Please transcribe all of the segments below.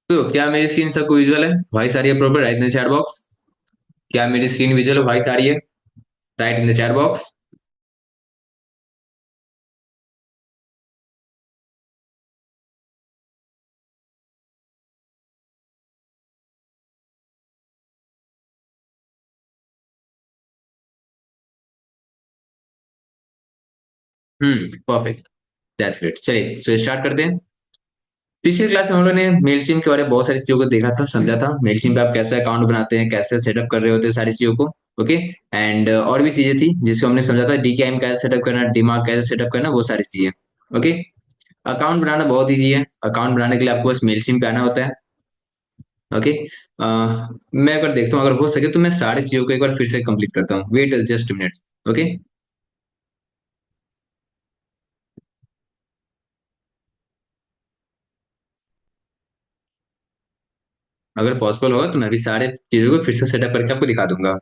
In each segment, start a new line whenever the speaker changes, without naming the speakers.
तो क्या मेरी स्क्रीन सबको विजुअल है? वॉइस आ रही है proper? Right in the chat box. क्या मेरी स्क्रीन विजुअल है? वॉइस आ रही है? Right in the chat box. Perfect. That's great. चलिए तो स्टार्ट करते हैं। पिछली क्लास में हम लोगों ने मेलचिम के बारे में बहुत सारी चीजों को देखा था, समझा था। मेलचिम पे आप कैसे अकाउंट बनाते हैं, कैसे सेटअप कर रहे होते हैं सारी चीजों को। ओके। एंड और भी चीजें थी जिसको हमने समझा था, डीकेएम कैसे सेटअप करना, डिमार्क कैसे सेटअप करना, वो सारी चीजें। ओके। अकाउंट बनाना बहुत ईजी है। अकाउंट बनाने के लिए आपको बस मेलचिम पे आना होता है। ओके। मैं एक बार देखता हूँ, अगर हो सके तो मैं सारी चीजों को एक बार फिर से कंप्लीट करता हूँ। Wait just minute. ओके। अगर पॉसिबल होगा तो मैं भी सारे चीजों को फिर से सेटअप करके आपको दिखा दूंगा।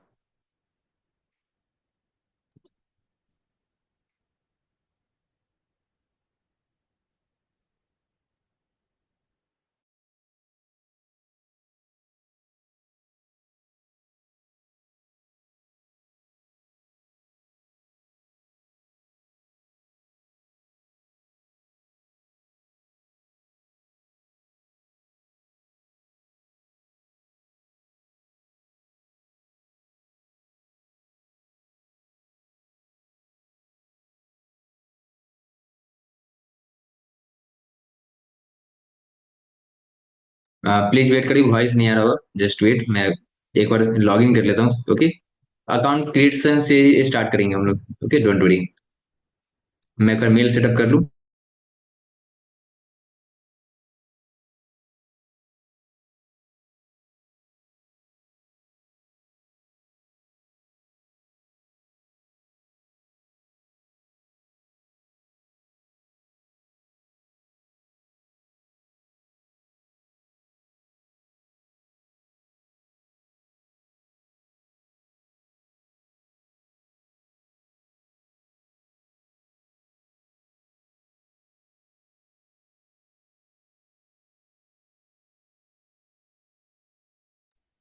प्लीज वेट करिए, वॉइस नहीं आ रहा होगा। जस्ट वेट, मैं एक बार लॉग इन कर लेता हूँ। ओके। अकाउंट क्रिएशन से स्टार्ट करेंगे हम लोग। Okay, don't worry. मैं एक बार मेल सेटअप कर लूँ।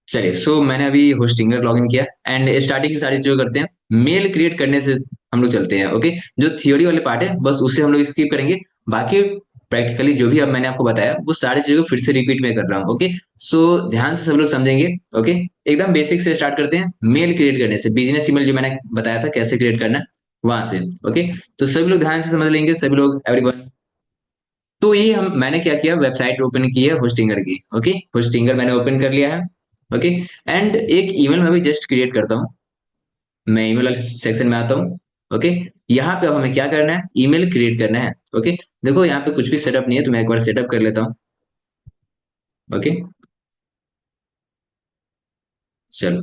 चलिए, सो मैंने अभी होस्टिंगर लॉगिन किया एंड स्टार्टिंग की सारी चीजें करते हैं। मेल क्रिएट करने से हम लोग चलते हैं। ओके। जो थियोरी वाले पार्ट है बस उसे हम लोग स्किप करेंगे। बाकी प्रैक्टिकली जो भी अब मैंने आपको बताया वो सारी चीजों को फिर से रिपीट में कर रहा हूँ। ओके। सो ध्यान से सब लोग समझेंगे। ओके। एकदम बेसिक से स्टार्ट करते हैं। मेल क्रिएट करने से, बिजनेस ईमेल जो मैंने बताया था कैसे क्रिएट करना है, वहां से। ओके। तो सभी लोग ध्यान से समझ लेंगे, सभी लोग, एवरीवन। तो ये हम मैंने क्या किया, वेबसाइट ओपन की है होस्टिंगर की। ओके। होस्टिंगर मैंने ओपन कर लिया है। ओके। एंड एक ईमेल मैं भी जस्ट क्रिएट करता हूँ। मैं ईमेल वाले सेक्शन में आता हूँ। ओके। यहाँ पे अब हमें क्या करना है, ईमेल क्रिएट करना है। ओके। देखो यहाँ पे कुछ भी सेटअप नहीं है तो मैं एक बार सेटअप कर लेता हूँ। ओके। चलो,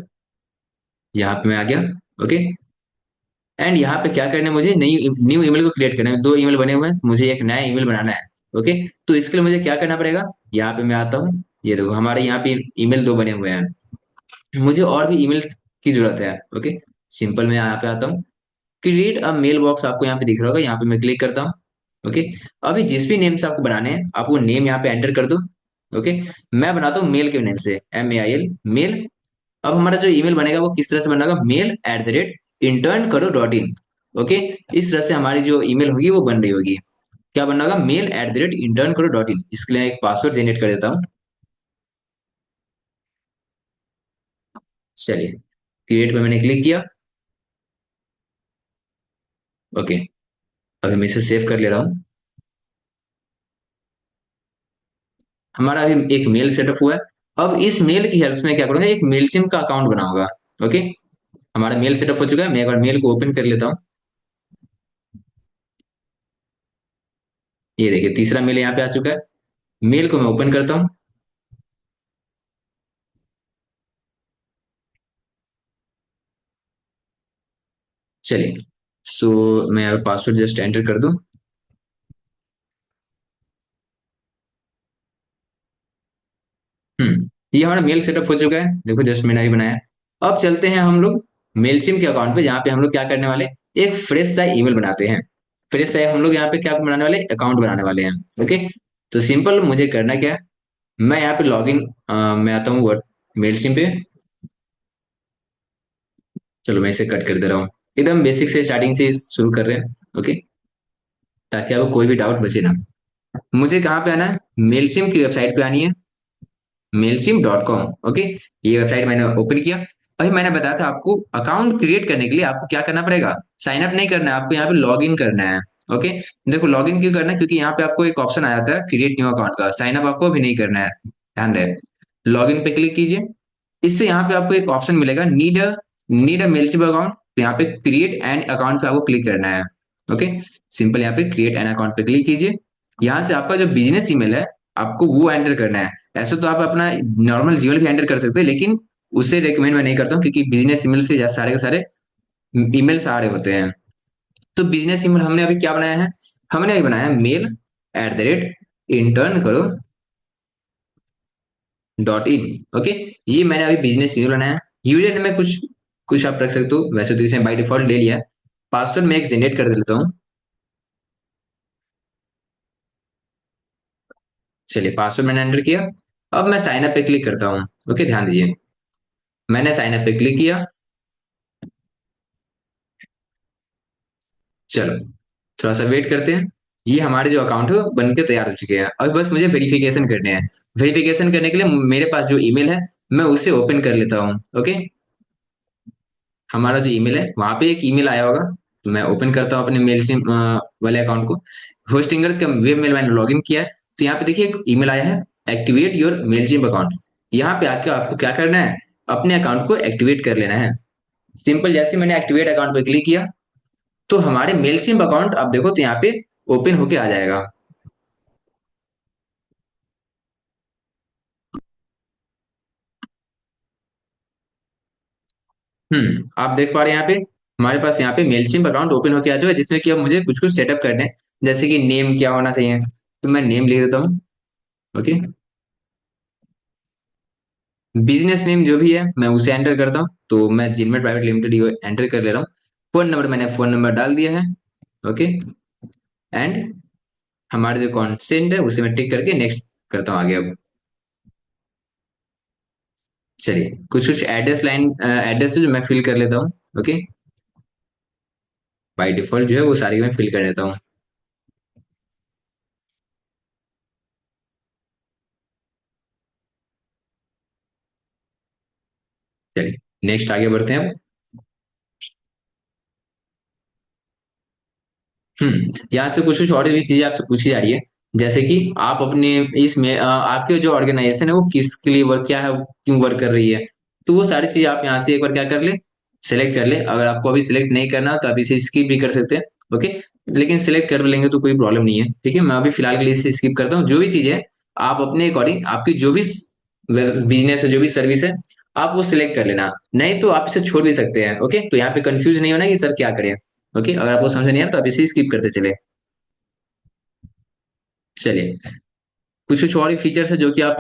यहाँ पे मैं आ गया। ओके। एंड यहाँ पे क्या करना है, मुझे नई न्यू ईमेल को क्रिएट करना है। दो ईमेल बने हुए हैं, मुझे एक नया ईमेल बनाना है। ओके। तो इसके लिए मुझे क्या करना पड़ेगा, यहाँ पे मैं आता हूँ। ये देखो हमारे यहाँ पे ईमेल दो बने हुए हैं। मुझे और भी ईमेल्स की जरूरत है। ओके। सिंपल मैं यहाँ पे आता हूँ। क्रिएट अ मेल बॉक्स आपको यहाँ पे दिख रहा होगा, यहाँ पे मैं क्लिक करता हूँ। ओके। अभी जिस भी नेम से आपको बनाने हैं आप वो नेम यहाँ पे एंटर कर दो। ओके। मैं बनाता हूँ मेल के नेम से, MEIL, मेल। अब हमारा जो ईमेल बनेगा वो किस तरह से बनेगा, mail@intern करो .in। ओके। इस तरह से हमारी जो ईमेल होगी वो बन रही होगी। क्या बनना होगा, mail@intern करो .in। इसके लिए एक पासवर्ड जनरेट कर देता हूँ। चलिए, क्रिएट पे मैंने क्लिक किया। ओके। अभी मैं इसे सेव कर ले रहा हूँ। हमारा अभी एक मेल सेटअप हुआ है। अब इस मेल की हेल्प से मैं क्या करूंगा, एक मेलचिम का अकाउंट बनाऊंगा। ओके। हमारा मेल सेटअप हो चुका है, मैं एक बार मेल को ओपन कर लेता हूँ। ये देखिए तीसरा मेल यहाँ पे आ चुका है। मेल को मैं ओपन करता हूँ। चलिए, सो मैं यहाँ पासवर्ड जस्ट एंटर कर दूं। ये हमारा मेल सेटअप हो चुका है, देखो जस्ट मैंने अभी बनाया। अब चलते हैं हम लोग मेलचिम के अकाउंट पे, जहाँ पे हम लोग क्या करने वाले, एक फ्रेश सा ईमेल बनाते हैं। फ्रेश सा हम लोग यहाँ पे क्या बनाने वाले, अकाउंट बनाने वाले हैं। ओके। तो सिंपल मुझे करना क्या है, मैं यहाँ पे लॉगिन, मैं आता हूँ वर्ड मेल सिम पे। चलो मैं इसे कट कर दे रहा हूँ। एकदम बेसिक से स्टार्टिंग से शुरू कर रहे हैं। ओके, ताकि आपको कोई भी डाउट बचे ना। मुझे कहाँ पे आना है? मेलसिम की वेबसाइट पे आनी है, mailsim.com। ओके, ये वेबसाइट मैंने ओपन किया। अभी मैंने बताया था आपको अकाउंट क्रिएट करने के लिए आपको क्या करना पड़ेगा। साइन अप नहीं करना है आपको, यहाँ पे लॉग इन करना है। ओके, देखो लॉग इन क्यों करना है, क्योंकि यहाँ पे आपको एक ऑप्शन आ जाता है क्रिएट न्यू अकाउंट का। साइन अप आपको अभी नहीं करना है, ध्यान रहे। लॉग इन पे क्लिक कीजिए। इससे यहाँ पे आपको एक ऑप्शन मिलेगा, नीड अ मेलशिप अकाउंट। तो यहाँ पे क्रिएट एन अकाउंट पे आपको क्लिक करना है। ओके, सिंपल यहाँ पे क्रिएट एन अकाउंट पे क्लिक कीजिए। यहाँ से आपका जो बिजनेस ईमेल है आपको वो एंटर करना है। ऐसे तो आप अपना नॉर्मल जीमेल भी एंटर कर सकते हैं, लेकिन उसे रेकमेंड मैं नहीं करता हूँ, क्योंकि बिजनेस ईमेल से सारे के सारे ईमेल्स आ रहे होते हैं। तो बिजनेस ईमेल हमने अभी क्या बनाया है? हमने अभी बनाया मेल @intern करो .in। ओके, ये मैंने अभी बिजनेस ईमेल बनाया है। यूजर में कुछ कुछ आप रख सकते हो, वैसे तो इसे बाय डिफॉल्ट ले लिया है। पासवर्ड मैं एक जनरेट कर देता हूँ। चलिए, पासवर्ड मैंने एंटर किया। अब मैं साइन अप पे क्लिक करता हूँ। ओके, ध्यान दीजिए, मैंने साइन अप पे क्लिक किया। चलो थोड़ा सा वेट करते हैं। ये हमारे जो अकाउंट है वो बन के तैयार हो चुके हैं। अब बस मुझे वेरिफिकेशन करने हैं। वेरिफिकेशन करने के लिए मेरे पास जो ईमेल है मैं उसे ओपन कर लेता हूँ। ओके, हमारा जो ईमेल है वहां पे एक ईमेल आया होगा, तो मैं ओपन करता हूँ अपने मेल से वाले अकाउंट को। होस्टिंगर का वेब मेल मैंने लॉगिन किया है। तो यहाँ पे देखिए एक ईमेल आया है, एक्टिवेट योर मेलचिम्प अकाउंट। यहाँ पे आके आपको क्या करना है, अपने अकाउंट को एक्टिवेट कर लेना है। सिंपल, जैसे मैंने एक्टिवेट अकाउंट पे क्लिक किया तो हमारे मेलचिम्प अकाउंट आप देखो तो यहाँ पे ओपन होके आ जाएगा। आप देख पा रहे हैं यहाँ पे हमारे पास यहाँ पे मेलचिम्प अकाउंट ओपन होके आ चुका है, जिसमें कि अब मुझे कुछ कुछ सेटअप करने हैं। जैसे कि नेम क्या होना चाहिए, तो मैं नेम लिख देता हूँ। ओके, बिजनेस नेम जो भी है मैं उसे एंटर करता हूँ, तो मैं जिनमेट प्राइवेट लिमिटेड ये एंटर कर ले रहा हूँ। फोन नंबर मैंने फोन नंबर डाल दिया है। ओके, एंड हमारा जो कॉन्सेंट है उसे मैं टिक करके नेक्स्ट करता हूँ आगे। अब चलिए कुछ कुछ एड्रेस जो मैं फिल कर लेता हूँ। ओके, बाय डिफॉल्ट जो है वो सारी मैं फिल कर लेता हूँ। चलिए नेक्स्ट आगे बढ़ते हैं अब। यहाँ से कुछ कुछ और भी चीजें आपसे पूछी जा रही है। जैसे कि आप अपने इसमें आपके जो ऑर्गेनाइजेशन है वो किसके लिए वर्क, क्या है, क्यों वर्क कर रही है। तो वो सारी चीजें आप यहाँ से एक बार क्या कर ले, सेलेक्ट कर ले। अगर आपको अभी सिलेक्ट नहीं करना तो आप इसे स्किप भी कर सकते हैं। ओके, लेकिन सिलेक्ट कर लेंगे तो कोई प्रॉब्लम नहीं है। ठीक है, मैं अभी फिलहाल के लिए इसे स्किप करता हूँ। जो भी चीज है आप अपने अकॉर्डिंग, आपकी जो भी बिजनेस है, जो भी सर्विस है, आप वो सिलेक्ट कर लेना। नहीं तो आप इसे छोड़ भी सकते हैं। ओके, तो यहाँ पे कंफ्यूज नहीं होना कि सर क्या करें। ओके, अगर आपको समझ नहीं आ रहा तो आप इसे स्किप करते चले। चलिए कुछ कुछ और फीचर्स है जो कि आप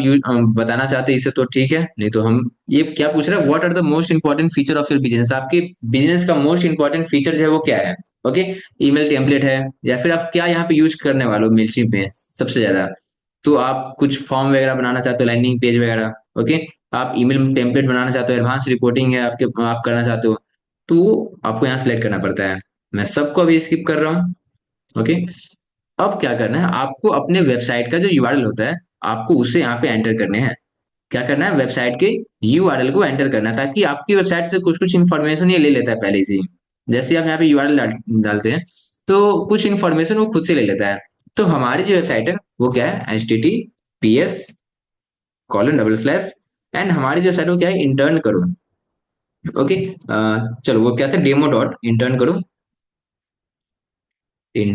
बताना चाहते हैं, इसे तो ठीक है। नहीं तो हम ये क्या पूछ रहे हैं, what are the most important feature of your business. आपके बिजनेस का मोस्ट इंपॉर्टेंट फीचर जो है वो क्या है। ओके, ईमेल टेम्पलेट है, या फिर आप क्या यहाँ पे यूज करने वाले हो मेलचिप में सबसे ज्यादा। तो आप कुछ फॉर्म वगैरह बनाना चाहते हो, लैंडिंग पेज वगैरह। ओके, आप ईमेल टेम्पलेट बनाना चाहते हो, एडवांस रिपोर्टिंग है आपके, आप करना चाहते हो, तो आपको यहाँ सेलेक्ट करना पड़ता है। मैं सबको अभी स्किप कर रहा हूँ। ओके, अब क्या करना है, आपको अपने वेबसाइट का जो यूआरएल होता है आपको उसे यहाँ पे एंटर करने हैं। क्या करना है, वेबसाइट के यूआरएल को एंटर करना है, ताकि आपकी वेबसाइट से कुछ कुछ इन्फॉर्मेशन ये ले लेता है पहले से ही। जैसे आप यहाँ पे यूआरएल डालते हैं तो कुछ इन्फॉर्मेशन वो खुद से ले लेता है। तो हमारी जो वेबसाइट है वो क्या है, https:// एंड हमारी जो वेबसाइट वो क्या है, इंटर्न करो। ओके, चलो वो क्या था, इंटर्न करो .in।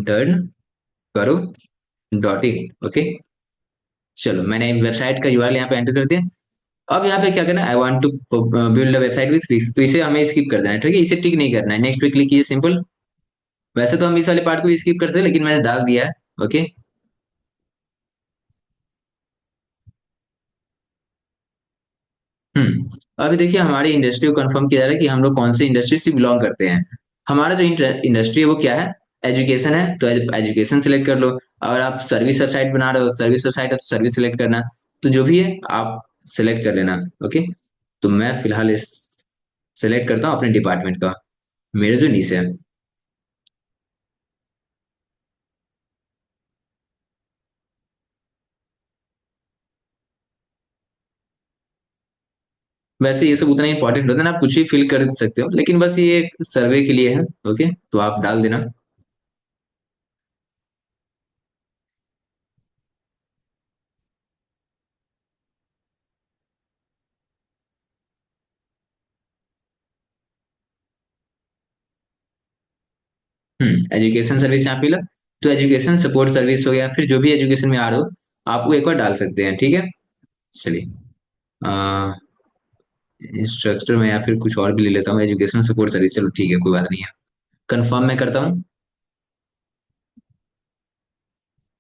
ओके, चलो मैंने वेबसाइट का यूआरएल यहाँ पे एंटर कर दिया। अब यहाँ पे क्या करना है, I want to build a website with clicks, तो इसे हमें स्किप कर देना है। ठीक है, इसे टिक नहीं करना है, नेक्स्ट पे क्लिक कीजिए, सिंपल। वैसे तो हम इस वाले पार्ट को स्किप कर सकते हैं, लेकिन मैंने डाल दिया है। ओके, अभी देखिए हमारी इंडस्ट्री को कंफर्म किया जा रहा है कि हम लोग कौन सी इंडस्ट्री से बिलोंग करते हैं। हमारा जो इंडस्ट्री है वो क्या है, एजुकेशन है तो एजुकेशन सिलेक्ट कर लो। अगर आप सर्विस वेबसाइट बना रहे हो, सर्विस वेबसाइट है तो सर्विस सिलेक्ट करना। तो जो भी है आप सिलेक्ट कर लेना। ओके, तो मैं फिलहाल इस सिलेक्ट करता हूँ अपने डिपार्टमेंट का, मेरे जो नीचे है। वैसे ये सब उतना इंपॉर्टेंट होता है ना, आप कुछ भी फिल कर सकते हो, लेकिन बस ये एक सर्वे के लिए है। ओके, तो आप डाल देना। एजुकेशन सर्विस यहाँ पे ला, तो एजुकेशन सपोर्ट सर्विस हो गया, फिर जो भी एजुकेशन में आ रहे हो आप वो एक बार डाल सकते हैं। ठीक है, चलिए। इंस्ट्रक्टर में या फिर कुछ और भी ले लेता हूँ, एजुकेशन सपोर्ट सर्विस, चलो ठीक है, कोई बात नहीं है। कंफर्म मैं करता हूँ।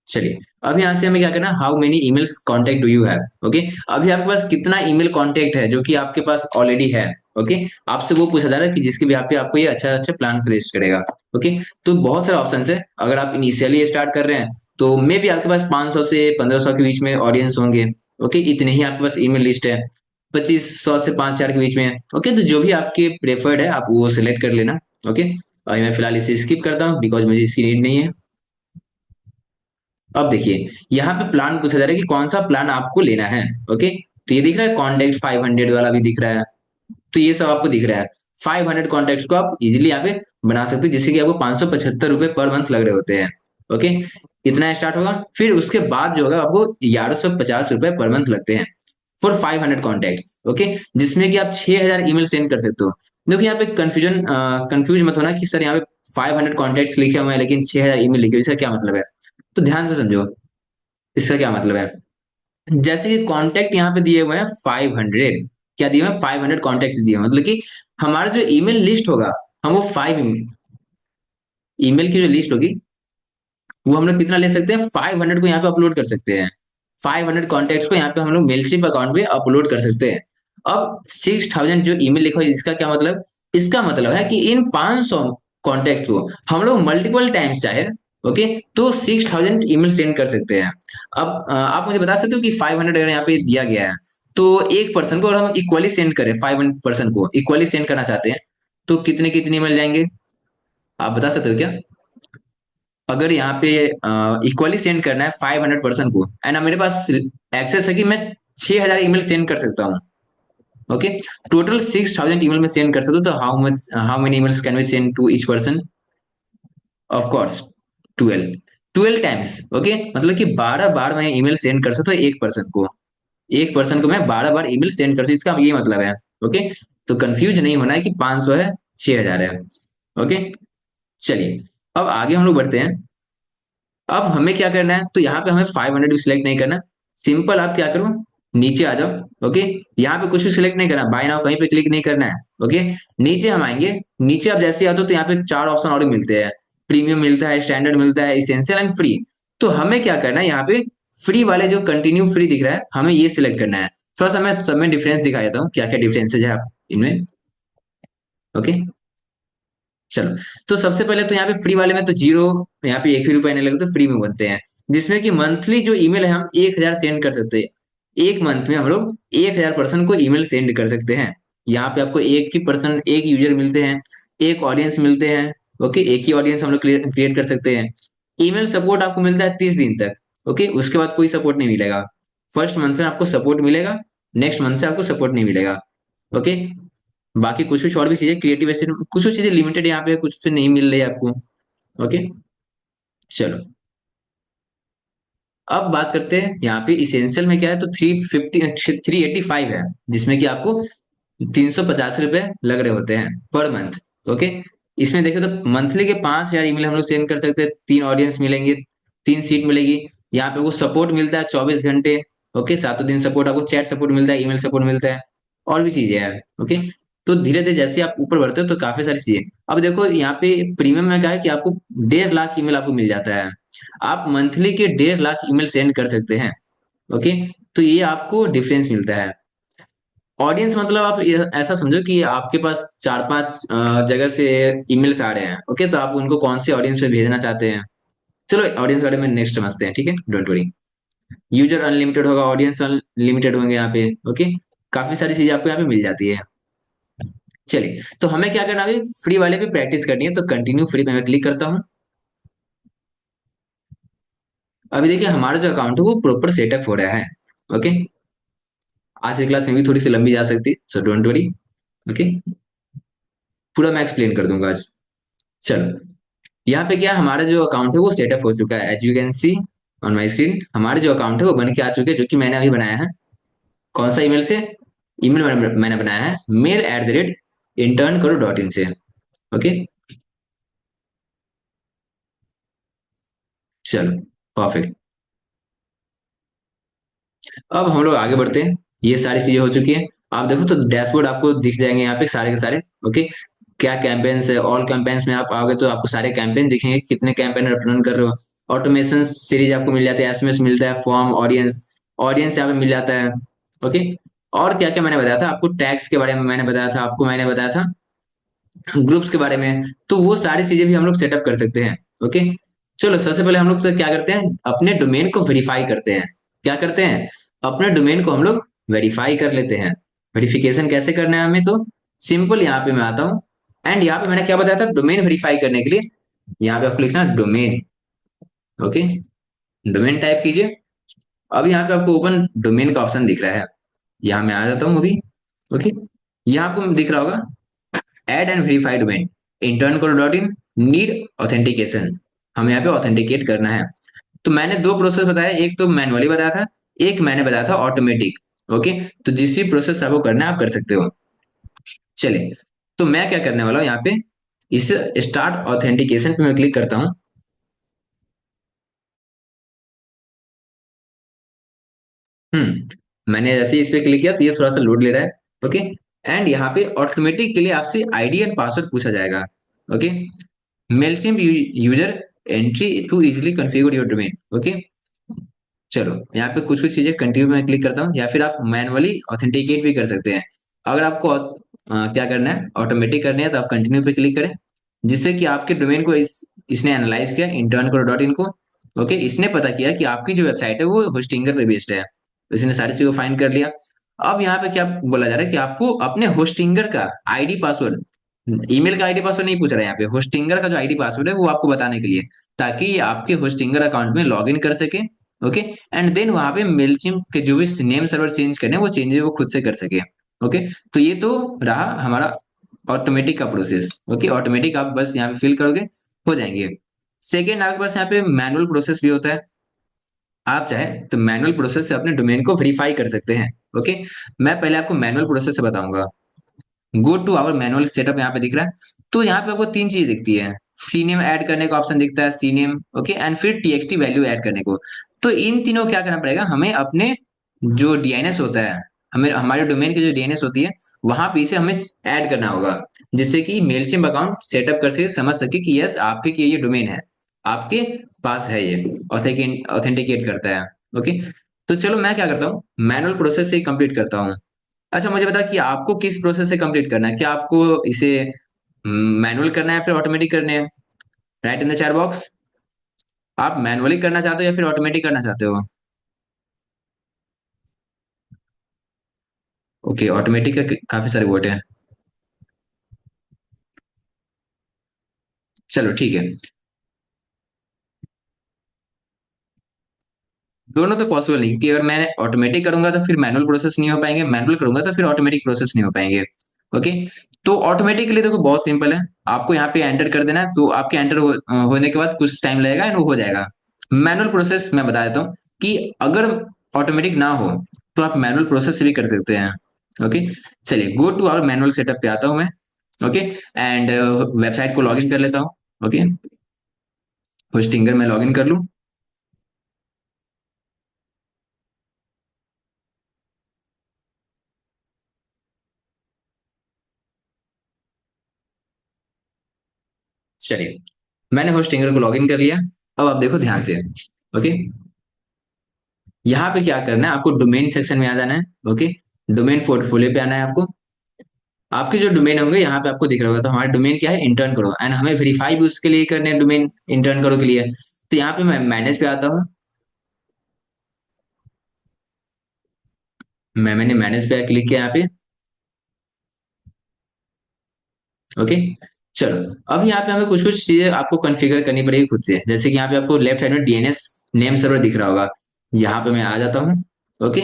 चलिए, अब यहाँ से हमें क्या करना है, how many emails contact do you have. Okay, अभी आपके पास कितना ईमेल कांटेक्ट है जो कि आपके पास ऑलरेडी है। ओके, आपसे वो पूछा जा रहा है कि जिसके भी पे आपको ये अच्छा अच्छा प्लान सजेस्ट करेगा। ओके, तो बहुत सारे ऑप्शन है। अगर आप इनिशियली स्टार्ट कर रहे हैं तो मे भी आपके पास 500 से 1500 के बीच में ऑडियंस होंगे। ओके, इतने ही आपके पास ईमेल लिस्ट है। 2500 से 5000 के बीच में है। ओके, तो जो भी आपके प्रेफर्ड है आप वो सिलेक्ट कर लेना। ओके, अभी मैं फिलहाल इसे स्किप करता हूँ बिकॉज मुझे इसकी नीड नहीं है। अब देखिए, यहाँ पे प्लान पूछा जा रहा है कि कौन सा प्लान आपको लेना है। ओके, तो ये दिख रहा है कॉन्टेक्ट 500 वाला भी दिख रहा है। तो ये सब आपको दिख रहा है। 500 कॉन्टेक्ट को आप इजिली यहाँ पे बना सकते हो, जिससे कि आपको 575 रुपए पर मंथ लग रहे होते हैं। ओके, इतना स्टार्ट होगा, फिर उसके बाद जो होगा आपको 1150 रुपए पर मंथ लगते हैं फॉर 500 कॉन्टेक्ट। ओके, जिसमें कि आप 6000 ईमेल सेंड कर सकते हो। देखो यहाँ पे कंफ्यूज मत होना कि सर यहाँ पे 500 कॉन्टेक्ट लिखे हुए हैं लेकिन 6000 ईमेल लिखे हुए, इसका क्या मतलब है। तो ध्यान से समझो, इसका क्या मतलब है। जैसे कि कॉन्टेक्ट यहाँ पे दिए हुए हैं 500, क्या दिए हुए हैं 500 कॉन्टेक्ट दिए हुए हैं, मतलब कि हमारा जो ईमेल लिस्ट होगा, हम वो 5 ईमेल की जो लिस्ट होगी वो हम लोग कितना ले सकते हैं, 500 को यहाँ पे अपलोड कर सकते हैं। 500 कॉन्टेक्ट को यहाँ पे हम लोग मेलशिप अकाउंट में अपलोड कर सकते हैं। अब 6000 जो ईमेल लिखा है इसका क्या मतलब, इसका मतलब है कि इन 500 कॉन्टेक्ट को हम लोग मल्टीपल टाइम्स चाहे, ओके, तो 6000 ईमेल सेंड कर सकते हैं। अब आप मुझे बता सकते हो कि 500 अगर यहाँ पे दिया गया है, तो एक पर्सन को अगर हम इक्वली सेंड करें, 500 पर्सन को इक्वली सेंड करना चाहते हैं, तो कितने कितने ईमेल जाएंगे, आप बता सकते हो क्या। अगर यहाँ पे इक्वली सेंड करना है 500 पर्सन को, एंड मेरे पास एक्सेस है कि मैं 6000 ईमेल सेंड कर सकता हूँ। ओके, टोटल 6000 ईमेल में सेंड कर सकता हूँ, तो how many emails can we send to each person. Of course 12, 12 times. Okay, मतलब कि 12 बार मैं ईमेल सेंड कर सकता हूँ एक पर्सन को। एक पर्सन को मैं 12 बार ईमेल सेंड कर सकता हूँ, इसका ये मतलब है। ओके, तो कंफ्यूज नहीं होना है कि 500 है 6000 है। ओके, चलिए, अब आगे हम लोग बढ़ते हैं। अब हमें क्या करना है, तो यहाँ पे हमें 500 भी सिलेक्ट नहीं करना। सिंपल आप क्या करो, नीचे आ जाओ। ओके, यहाँ पे कुछ भी सिलेक्ट नहीं करना, बाय नाउ कहीं पे क्लिक नहीं करना है। ओके, नीचे हम आएंगे। नीचे आप जैसे आते हो तो यहाँ पे चार ऑप्शन और मिलते हैं। प्रीमियम मिलता है, स्टैंडर्ड मिलता है, इसेंशियल एंड फ्री। तो हमें क्या करना है, यहाँ पे फ्री वाले जो कंटिन्यू फ्री दिख रहा है हमें ये सिलेक्ट करना है। थोड़ा सा मैं सब में डिफरेंस दिखा देता हूँ क्या क्या डिफरेंसेज है इनमें। ओके, चलो, तो सबसे पहले तो यहाँ पे फ्री वाले में तो जीरो, यहाँ पे एक भी रुपया नहीं लगता, तो फ्री में बनते हैं। जिसमें कि मंथली जो ईमेल है हम 1000 सेंड कर सकते हैं। एक मंथ में हम लोग 1000 पर्सन को ईमेल सेंड कर सकते हैं। यहाँ पे आपको एक ही पर्सन, एक यूजर मिलते हैं, एक ऑडियंस मिलते हैं। ओके, एक ही ऑडियंस हम लोग क्रिएट कर सकते हैं। ईमेल सपोर्ट आपको मिलता है 30 दिन तक। ओके, उसके बाद कोई सपोर्ट नहीं मिलेगा। फर्स्ट मंथ में आपको सपोर्ट मिलेगा, नेक्स्ट मंथ से आपको सपोर्ट नहीं मिलेगा। ओके, बाकी कुछ कुछ और भी चीजें क्रिएटिव एसिड, कुछ कुछ चीजें लिमिटेड यहाँ पे है, कुछ से नहीं मिल रही है आपको। ओके, चलो, अब बात करते हैं यहाँ पे इसेंशियल में क्या है, तो 380 385 है, जिसमें कि आपको 350 रुपए लग रहे होते हैं पर मंथ। ओके, इसमें देखो तो मंथली के 5000 ईमेल हम लोग सेंड कर सकते हैं, 3 ऑडियंस मिलेंगे, 3 सीट मिलेगी। यहाँ पे वो सपोर्ट मिलता है 24 घंटे। ओके, सातों दिन सपोर्ट, आपको चैट सपोर्ट मिलता है, ईमेल सपोर्ट मिलता है, और भी चीजें हैं। ओके, तो धीरे धीरे जैसे आप ऊपर बढ़ते हो तो काफी सारी चीजें। अब देखो यहाँ पे प्रीमियम में क्या है कि आपको 1.5 लाख ईमेल आपको मिल जाता है। आप मंथली के 1.5 लाख ईमेल सेंड कर सकते हैं। ओके, तो ये आपको डिफरेंस मिलता है। ऑडियंस मतलब आप ऐसा समझो कि आपके पास चार पांच जगह से ईमेल्स आ रहे हैं, ओके, तो आप उनको कौन सी ऑडियंस पे भेजना चाहते हैं। चलो ऑडियंस के बारे में नेक्स्ट समझते हैं, ठीक है, डोंट वरी। यूजर अनलिमिटेड होगा, ऑडियंस अनलिमिटेड होंगे यहाँ पे, ओके। काफी सारी चीजें आपको यहाँ पे मिल जाती है। चलिए, तो हमें क्या करना है, फ्री वाले पे प्रैक्टिस करनी है, तो कंटिन्यू फ्री पे मैं क्लिक करता हूँ। अभी देखिए हमारा जो अकाउंट है वो प्रॉपर सेटअप हो रहा है, ओके। आज की क्लास में भी थोड़ी सी लंबी जा सकती है, सो डोंट वरी, ओके। पूरा मैं एक्सप्लेन कर दूंगा आज। चलो, यहाँ पे क्या हमारा जो अकाउंट है वो सेटअप हो चुका है, as you can see on my screen हमारे जो अकाउंट है वो बन के आ चुके हैं, जो कि मैंने अभी बनाया है। कौन सा ईमेल से? ईमेल मैंने बनाया है mail@intern करो डॉट इन से, ओके। चलो, परफेक्ट। अब हम लोग आगे बढ़ते हैं। ये सारी चीजें हो चुकी है। आप देखो तो डैशबोर्ड आपको दिख जाएंगे यहाँ पे सारे के सारे, ओके। क्या कैंपेन्स है, ऑल कैंपेन्स में आप आओगे तो आपको सारे कैंपेन दिखेंगे, कितने कैंपेन रन कर रहे हो। ऑटोमेशन सीरीज आपको मिल जाती है, एसएमएस मिलता है, फॉर्म, ऑडियंस, ऑडियंस यहाँ पे मिल जाता है, ओके। और क्या क्या मैंने बताया था आपको, टैग्स के बारे में मैंने बताया था आपको, मैंने बताया था ग्रुप्स के बारे में। तो वो सारी चीजें भी हम लोग सेटअप कर सकते हैं, ओके। चलो सबसे पहले हम लोग तो क्या करते हैं, अपने डोमेन को वेरीफाई करते हैं। क्या करते हैं, अपने डोमेन को हम लोग वेरीफाई कर लेते हैं। वेरिफिकेशन कैसे करना है हमें, तो सिंपल यहाँ पे मैं आता हूँ। एंड यहाँ पे मैंने क्या बताया था डोमेन वेरीफाई करने के लिए, यहाँ पे आपको लिखना है डोमेन, ओके। डोमेन टाइप कीजिए। अब यहाँ पे आपको ओपन डोमेन का ऑप्शन दिख रहा है, यहाँ मैं आ जाता हूँ अभी, ओके। यहाँ आपको दिख रहा होगा add and verify domain, intern करो डॉट इन, नीड ऑथेंटिकेशन। हमें यहाँ पे ऑथेंटिकेट करना है। तो मैंने दो प्रोसेस बताया, एक तो मैनुअली बताया था, एक मैंने बताया था ऑटोमेटिक, ओके। तो जिस भी प्रोसेस आपको करना है आप कर सकते हो। चलिए, तो मैं क्या करने वाला हूँ यहाँ पे, इस स्टार्ट ऑथेंटिकेशन पे मैं क्लिक करता हूँ। मैंने जैसे ही इस पे क्लिक किया तो ये थोड़ा सा लोड ले रहा है, ओके। एंड यहाँ पे ऑटोमेटिक के लिए आपसे आईडी एंड पासवर्ड पूछा जाएगा, ओके। मेलसिम user entry to easily configure your domain, okay. चलो, यहाँ पे कुछ कुछ चीजें कंटिन्यू में क्लिक करता हूँ, या फिर आप मैनुअली ऑथेंटिकेट भी कर सकते हैं। अगर आपको क्या करना है, ऑटोमेटिक करना है, तो आप कंटिन्यू पे क्लिक करें। जिससे कि आपके डोमेन को इसने एनालाइज किया, इंटर्न करो डॉट इन को, ओके। इसने पता किया कि आपकी जो वेबसाइट है वो होस्टिंगर पे बेस्ड है, तो इसने सारी चीजों को फाइंड कर लिया। अब यहाँ पे क्या बोला जा रहा है कि आपको अपने होस्टिंगर का आईडी पासवर्ड, ईमेल का आईडी पासवर्ड नहीं पूछ रहा है यहाँ पे, होस्टिंगर का जो आईडी पासवर्ड है वो आपको बताने के लिए, ताकि ये आपके होस्टिंगर अकाउंट में लॉग इन कर सके, ओके। एंड देन वहां पे मेलचिम के जो भी नेम सर्वर चेंज करने हैं वो चेंजेस वो खुद से कर सके, ओके। तो ये तो रहा हमारा ऑटोमेटिक का प्रोसेस, ओके। ऑटोमेटिक आप बस यहाँ पे फिल करोगे, हो जाएंगे। सेकेंड आपके पास यहाँ पे मैनुअल प्रोसेस भी होता है। आप चाहे तो मैनुअल प्रोसेस से अपने डोमेन को वेरीफाई कर सकते हैं, ओके। मैं पहले आपको मैनुअल प्रोसेस से बताऊंगा। Go to our manual setup यहाँ पे दिख रहा है। तो यहाँ पे आपको तीन चीज दिखती है, सी नेम ऐड करने का ऑप्शन दिखता है, सी नेम, ओके, एंड फिर टीएक्सटी वैल्यू ऐड करने को। तो इन तीनों क्या करना पड़ेगा हमें, अपने जो डीएनएस होता है, हमें हमारे डोमेन की जो डीएनएस होती है वहां पे इसे हमें ऐड करना होगा, जिससे कि मेलचिम्प अकाउंट सेटअप कर सके, समझ सके कि यस आपके की ये डोमेन है, आपके पास है, ये ऑथेंटिकेट करता है, ओके। तो चलो मैं क्या करता हूँ, मैनुअल प्रोसेस से कंप्लीट करता हूँ। अच्छा मुझे बता कि आपको किस प्रोसेस से कंप्लीट करना है, क्या आपको इसे मैनुअल करना है फिर ऑटोमेटिक करने हैं? Right in the chat box. आप मैनुअली करना चाहते हो या फिर ऑटोमेटिक करना चाहते हो? ओके, ऑटोमेटिक का काफी सारे वोट हैं। चलो ठीक है। दोनों तो पॉसिबल नहीं, क्योंकि अगर मैं ऑटोमेटिक करूंगा तो फिर मैनुअल प्रोसेस नहीं हो पाएंगे, मैनुअल करूंगा तो फिर ऑटोमेटिक प्रोसेस नहीं हो पाएंगे, ओके। तो ऑटोमेटिक के लिए देखो बहुत सिंपल है, आपको यहाँ पे एंटर कर देना है, तो आपके एंटर होने के बाद कुछ टाइम लगेगा एंड वो हो जाएगा। मैनुअल प्रोसेस मैं बता देता हूँ कि अगर ऑटोमेटिक ना हो तो आप मैनुअल प्रोसेस से भी कर सकते हैं, ओके। चलिए, go to our manual setup पे आता हूँ मैं, ओके। एंड वेबसाइट को लॉगिन कर लेता हूँ, ओके। होस्टिंगर में लॉगिन कर लूँ। चलिए, मैंने होस्टिंगर को लॉगिन कर लिया। अब आप देखो ध्यान से, ओके। यहाँ पे क्या करना है, आपको डोमेन सेक्शन में आ जाना है, ओके। डोमेन पोर्टफोलियो पे आना है आपको। आपके जो डोमेन होंगे यहाँ पे आपको दिख रहा होगा, तो हमारा डोमेन क्या है, इंटर्न करो, एंड हमें वेरीफाई भी उसके लिए करने हैं, डोमेन इंटर्न करो के लिए। तो यहाँ पे मैं मैनेज पे आता हूँ। मैंने मैनेज पे क्लिक किया यहाँ पे। ओके। चलो, अब यहाँ पे हमें कुछ कुछ चीजें आपको कॉन्फ़िगर करनी पड़ेगी खुद से, जैसे कि यहाँ पे आपको लेफ्ट साइड में डीएनएस नेम सर्वर दिख रहा होगा। यहाँ पे मैं आ जाता हूँ। ओके।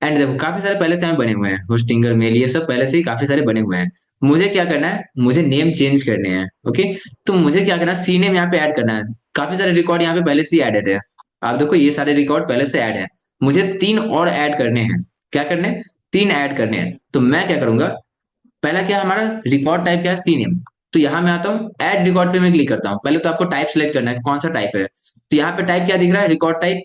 एंड देखो काफी सारे पहले से हमें बने हुए हैं, होस्टिंगर मेल ये सब पहले से ही काफी सारे बने हुए हैं। मुझे क्या करना है, मुझे नेम चेंज करने हैं। ओके। तो मुझे क्या करना है, सी नेम यहाँ पे ऐड करना है। काफी सारे रिकॉर्ड यहाँ पे पहले से ही एडेड है। आप देखो ये सारे रिकॉर्ड पहले से ऐड है। मुझे तीन और ऐड करने हैं। क्या करने हैं? तीन ऐड करने हैं। तो मैं क्या करूंगा, पहला क्या हमारा रिकॉर्ड टाइप क्या है, सी नेम। तो यहाँ मैं आता हूँ, ऐड रिकॉर्ड पे मैं क्लिक करता हूँ। पहले तो आपको टाइप सेलेक्ट करना है, कौन सा टाइप है। तो यहाँ पे टाइप क्या दिख रहा है, रिकॉर्ड टाइप।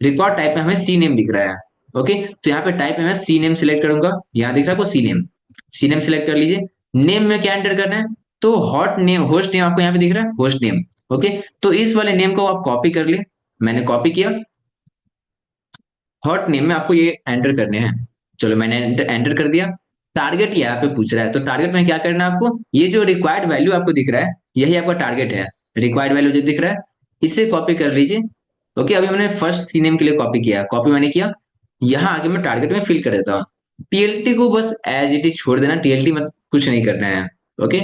रिकॉर्ड टाइप में हमें सी नेम दिख रहा है। ओके। तो यहाँ पे टाइप में मैं सी नेम सिलेक्ट करूंगा। यहाँ दिख रहा है आपको C name. C name select कर लीजिए। नेम में क्या एंटर करना है, तो हॉट नेम, होस्ट नेम आपको यहाँ पे दिख रहा है, होस्ट नेम। ओके। तो इस वाले नेम को आप कॉपी कर ले। मैंने कॉपी किया। हॉट नेम में आपको ये एंटर करने हैं। चलो मैंने एंटर कर दिया। टारगेट यहाँ पे पूछ रहा है, तो टारगेट में क्या करना है आपको, ये जो रिक्वायर्ड वैल्यू आपको दिख रहा है, यही आपका टारगेट है। रिक्वायर्ड वैल्यू जो दिख रहा है, इसे कॉपी कर लीजिए। ओके। अभी मैंने फर्स्ट सी नेम के लिए कॉपी किया, कॉपी मैंने किया। यहाँ आगे मैं टारगेट में फिल कर देता हूँ। टीएलटी को बस एज इट इज छोड़ देना, टीएलटी में कुछ नहीं करना है। ओके।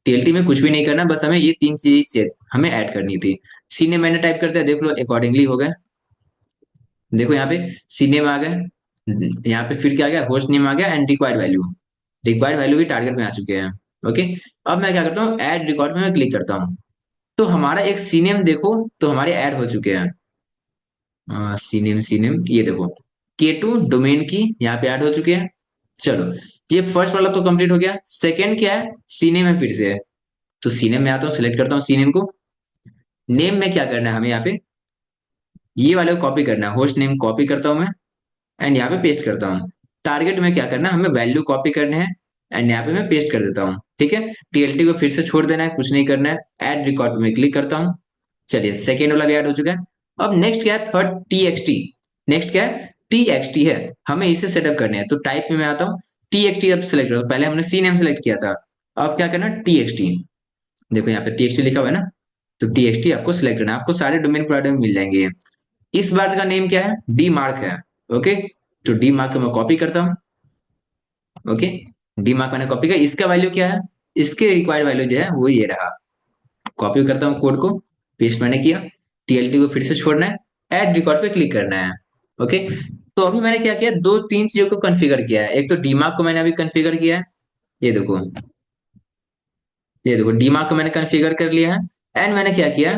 टीएलटी में कुछ भी नहीं करना, बस हमें ये तीन चीज हमें ऐड करनी थी। सी नेम मैंने टाइप कर दिया, देख लो अकॉर्डिंगली हो गया। देखो यहाँ पे सी नेम आ गया, यहाँ पे फिर क्या आ गया, होस्ट नेम आ गया, and required value. Required value भी टारगेट में आ चुके हैं। ओके। अब मैं क्या करता हूँ, ऐड रिकॉर्ड में मैं क्लिक करता हूँ। तो हमारा एक सी नेम देखो, तो हमारे ऐड हो चुके हैं। सी नेम ये देखो, K2 डोमेन की यहाँ पे ऐड हो चुके हैं। चलो, ये फर्स्ट वाला तो कंप्लीट हो गया। सेकंड क्या है, सी नेम है फिर से। तो सी नेम में आता हूँ, सिलेक्ट करता हूँ सी नेम को। नेम में क्या करना है हमें, यहाँ पे ये वाले को कॉपी करना है, होस्ट नेम कॉपी करता हूँ मैं, एंड यहाँ पे पेस्ट करता हूँ। टारगेट में क्या करना है, हमें वैल्यू कॉपी करने हैं, एंड यहाँ पे मैं पेस्ट कर देता हूँ। ठीक है। टीएलटी को फिर से छोड़ देना है, कुछ नहीं करना है। ऐड रिकॉर्ड में क्लिक करता हूँ। चलिए सेकेंड वाला भी ऐड हो चुका है। अब नेक्स्ट क्या है, थर्ड टी एक्सटी। नेक्स्ट क्या है, टी एक्सटी है। हमें इसे सेटअप करने हैं, तो टाइप में मैं आता हूँ। टी एक्सटी अब सेलेक्ट करो, पहले हमने सी नेम सेलेक्ट किया था। अब क्या करना, टी एक्सटी। देखो यहाँ पे टी एक्सटी लिखा हुआ है ना। तो टी एक्सटी आपको सेलेक्ट करना है, आपको सारे डोमेन प्रोवाइडर में मिल जाएंगे। इस बार का नेम क्या है, डी मार्क है। ओके। तो डी मार्क को मैं कॉपी करता हूँ। ओके। डी मार्क मैंने कॉपी किया, इसका वैल्यू क्या है, इसके रिक्वायर्ड वैल्यू जो है वो ये रहा। कॉपी करता हूँ कोड को, पेस्ट मैंने किया। टीएलटी को फिर से छोड़ना है, ऐड रिकॉर्ड पे क्लिक करना है। ओके। तो अभी मैंने क्या किया, दो तीन चीजों को कॉन्फ़िगर किया है। एक तो डीमार्क को मैंने अभी कॉन्फ़िगर किया है। ये देखो, ये देखो डीमार्क को मैंने कॉन्फ़िगर कर लिया है। एंड मैंने क्या किया,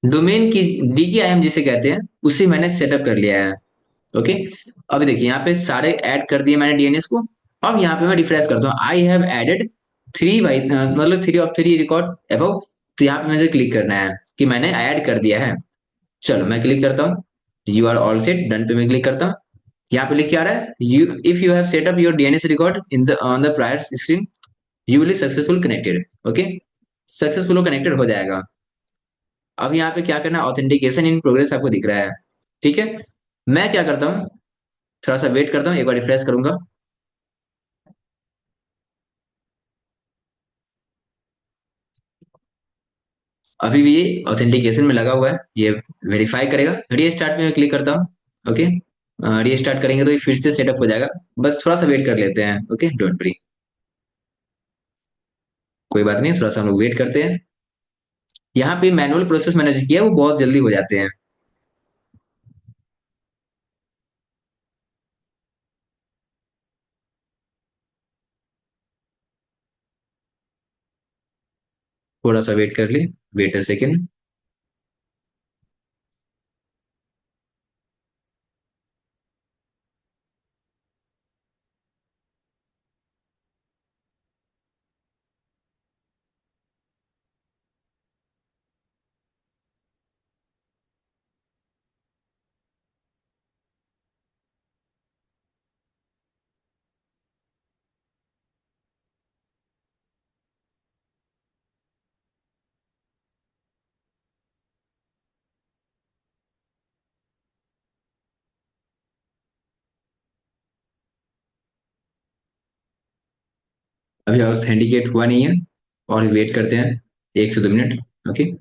डोमेन की डीकीआईएम जिसे कहते हैं, उसे मैंने सेटअप कर लिया है। ओके। अभी देखिए यहाँ पे सारे ऐड कर दिए मैंने डीएनएस को। अब यहाँ पे मैं रिफ्रेश करता हूँ, I have added three by, मतलब three of three record above. तो यहाँ पे मुझे क्लिक करना है कि मैंने ऐड कर दिया है। चलो मैं क्लिक करता हूँ। You are all set, done पे मैं क्लिक करता हूँ। यहाँ पे लिख के आ रहा है, you if you have set up your DNS record in the on the prior screen, you will successful connected. Okay. Successful connected हो जाएगा। अब यहाँ पे क्या करना, ऑथेंटिकेशन इन प्रोग्रेस आपको दिख रहा है। ठीक है। मैं क्या करता हूँ, थोड़ा सा वेट करता हूँ, एक बार रिफ्रेश करूंगा। अभी भी ये ऑथेंटिकेशन में लगा हुआ है, ये वेरीफाई करेगा। रीस्टार्ट में मैं क्लिक करता हूँ। ओके। रीस्टार्ट करेंगे तो ये फिर से सेटअप हो जाएगा। बस थोड़ा सा वेट कर लेते हैं। Okay, don't worry. कोई बात नहीं, थोड़ा सा हम लोग वेट करते हैं। यहाँ पे मैनुअल प्रोसेस मैंने जो किया है वो बहुत जल्दी हो जाते हैं। थोड़ा सा वेट कर ले, वेट अ सेकेंड। अभी ऑथेंटिकेट हुआ नहीं है, और वेट करते हैं 1 से 2 मिनट। ओके।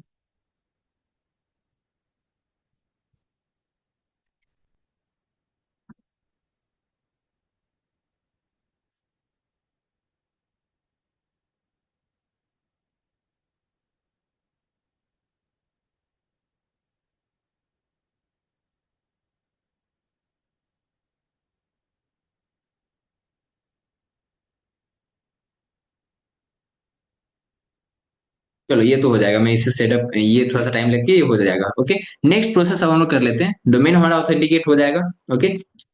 चलो ये तो हो जाएगा, मैं इसे सेटअप, ये थोड़ा सा टाइम लग के ये हो जाएगा। ओके। नेक्स्ट प्रोसेस अब हम लोग कर लेते हैं, डोमेन हमारा ऑथेंटिकेट हो जाएगा। ओके।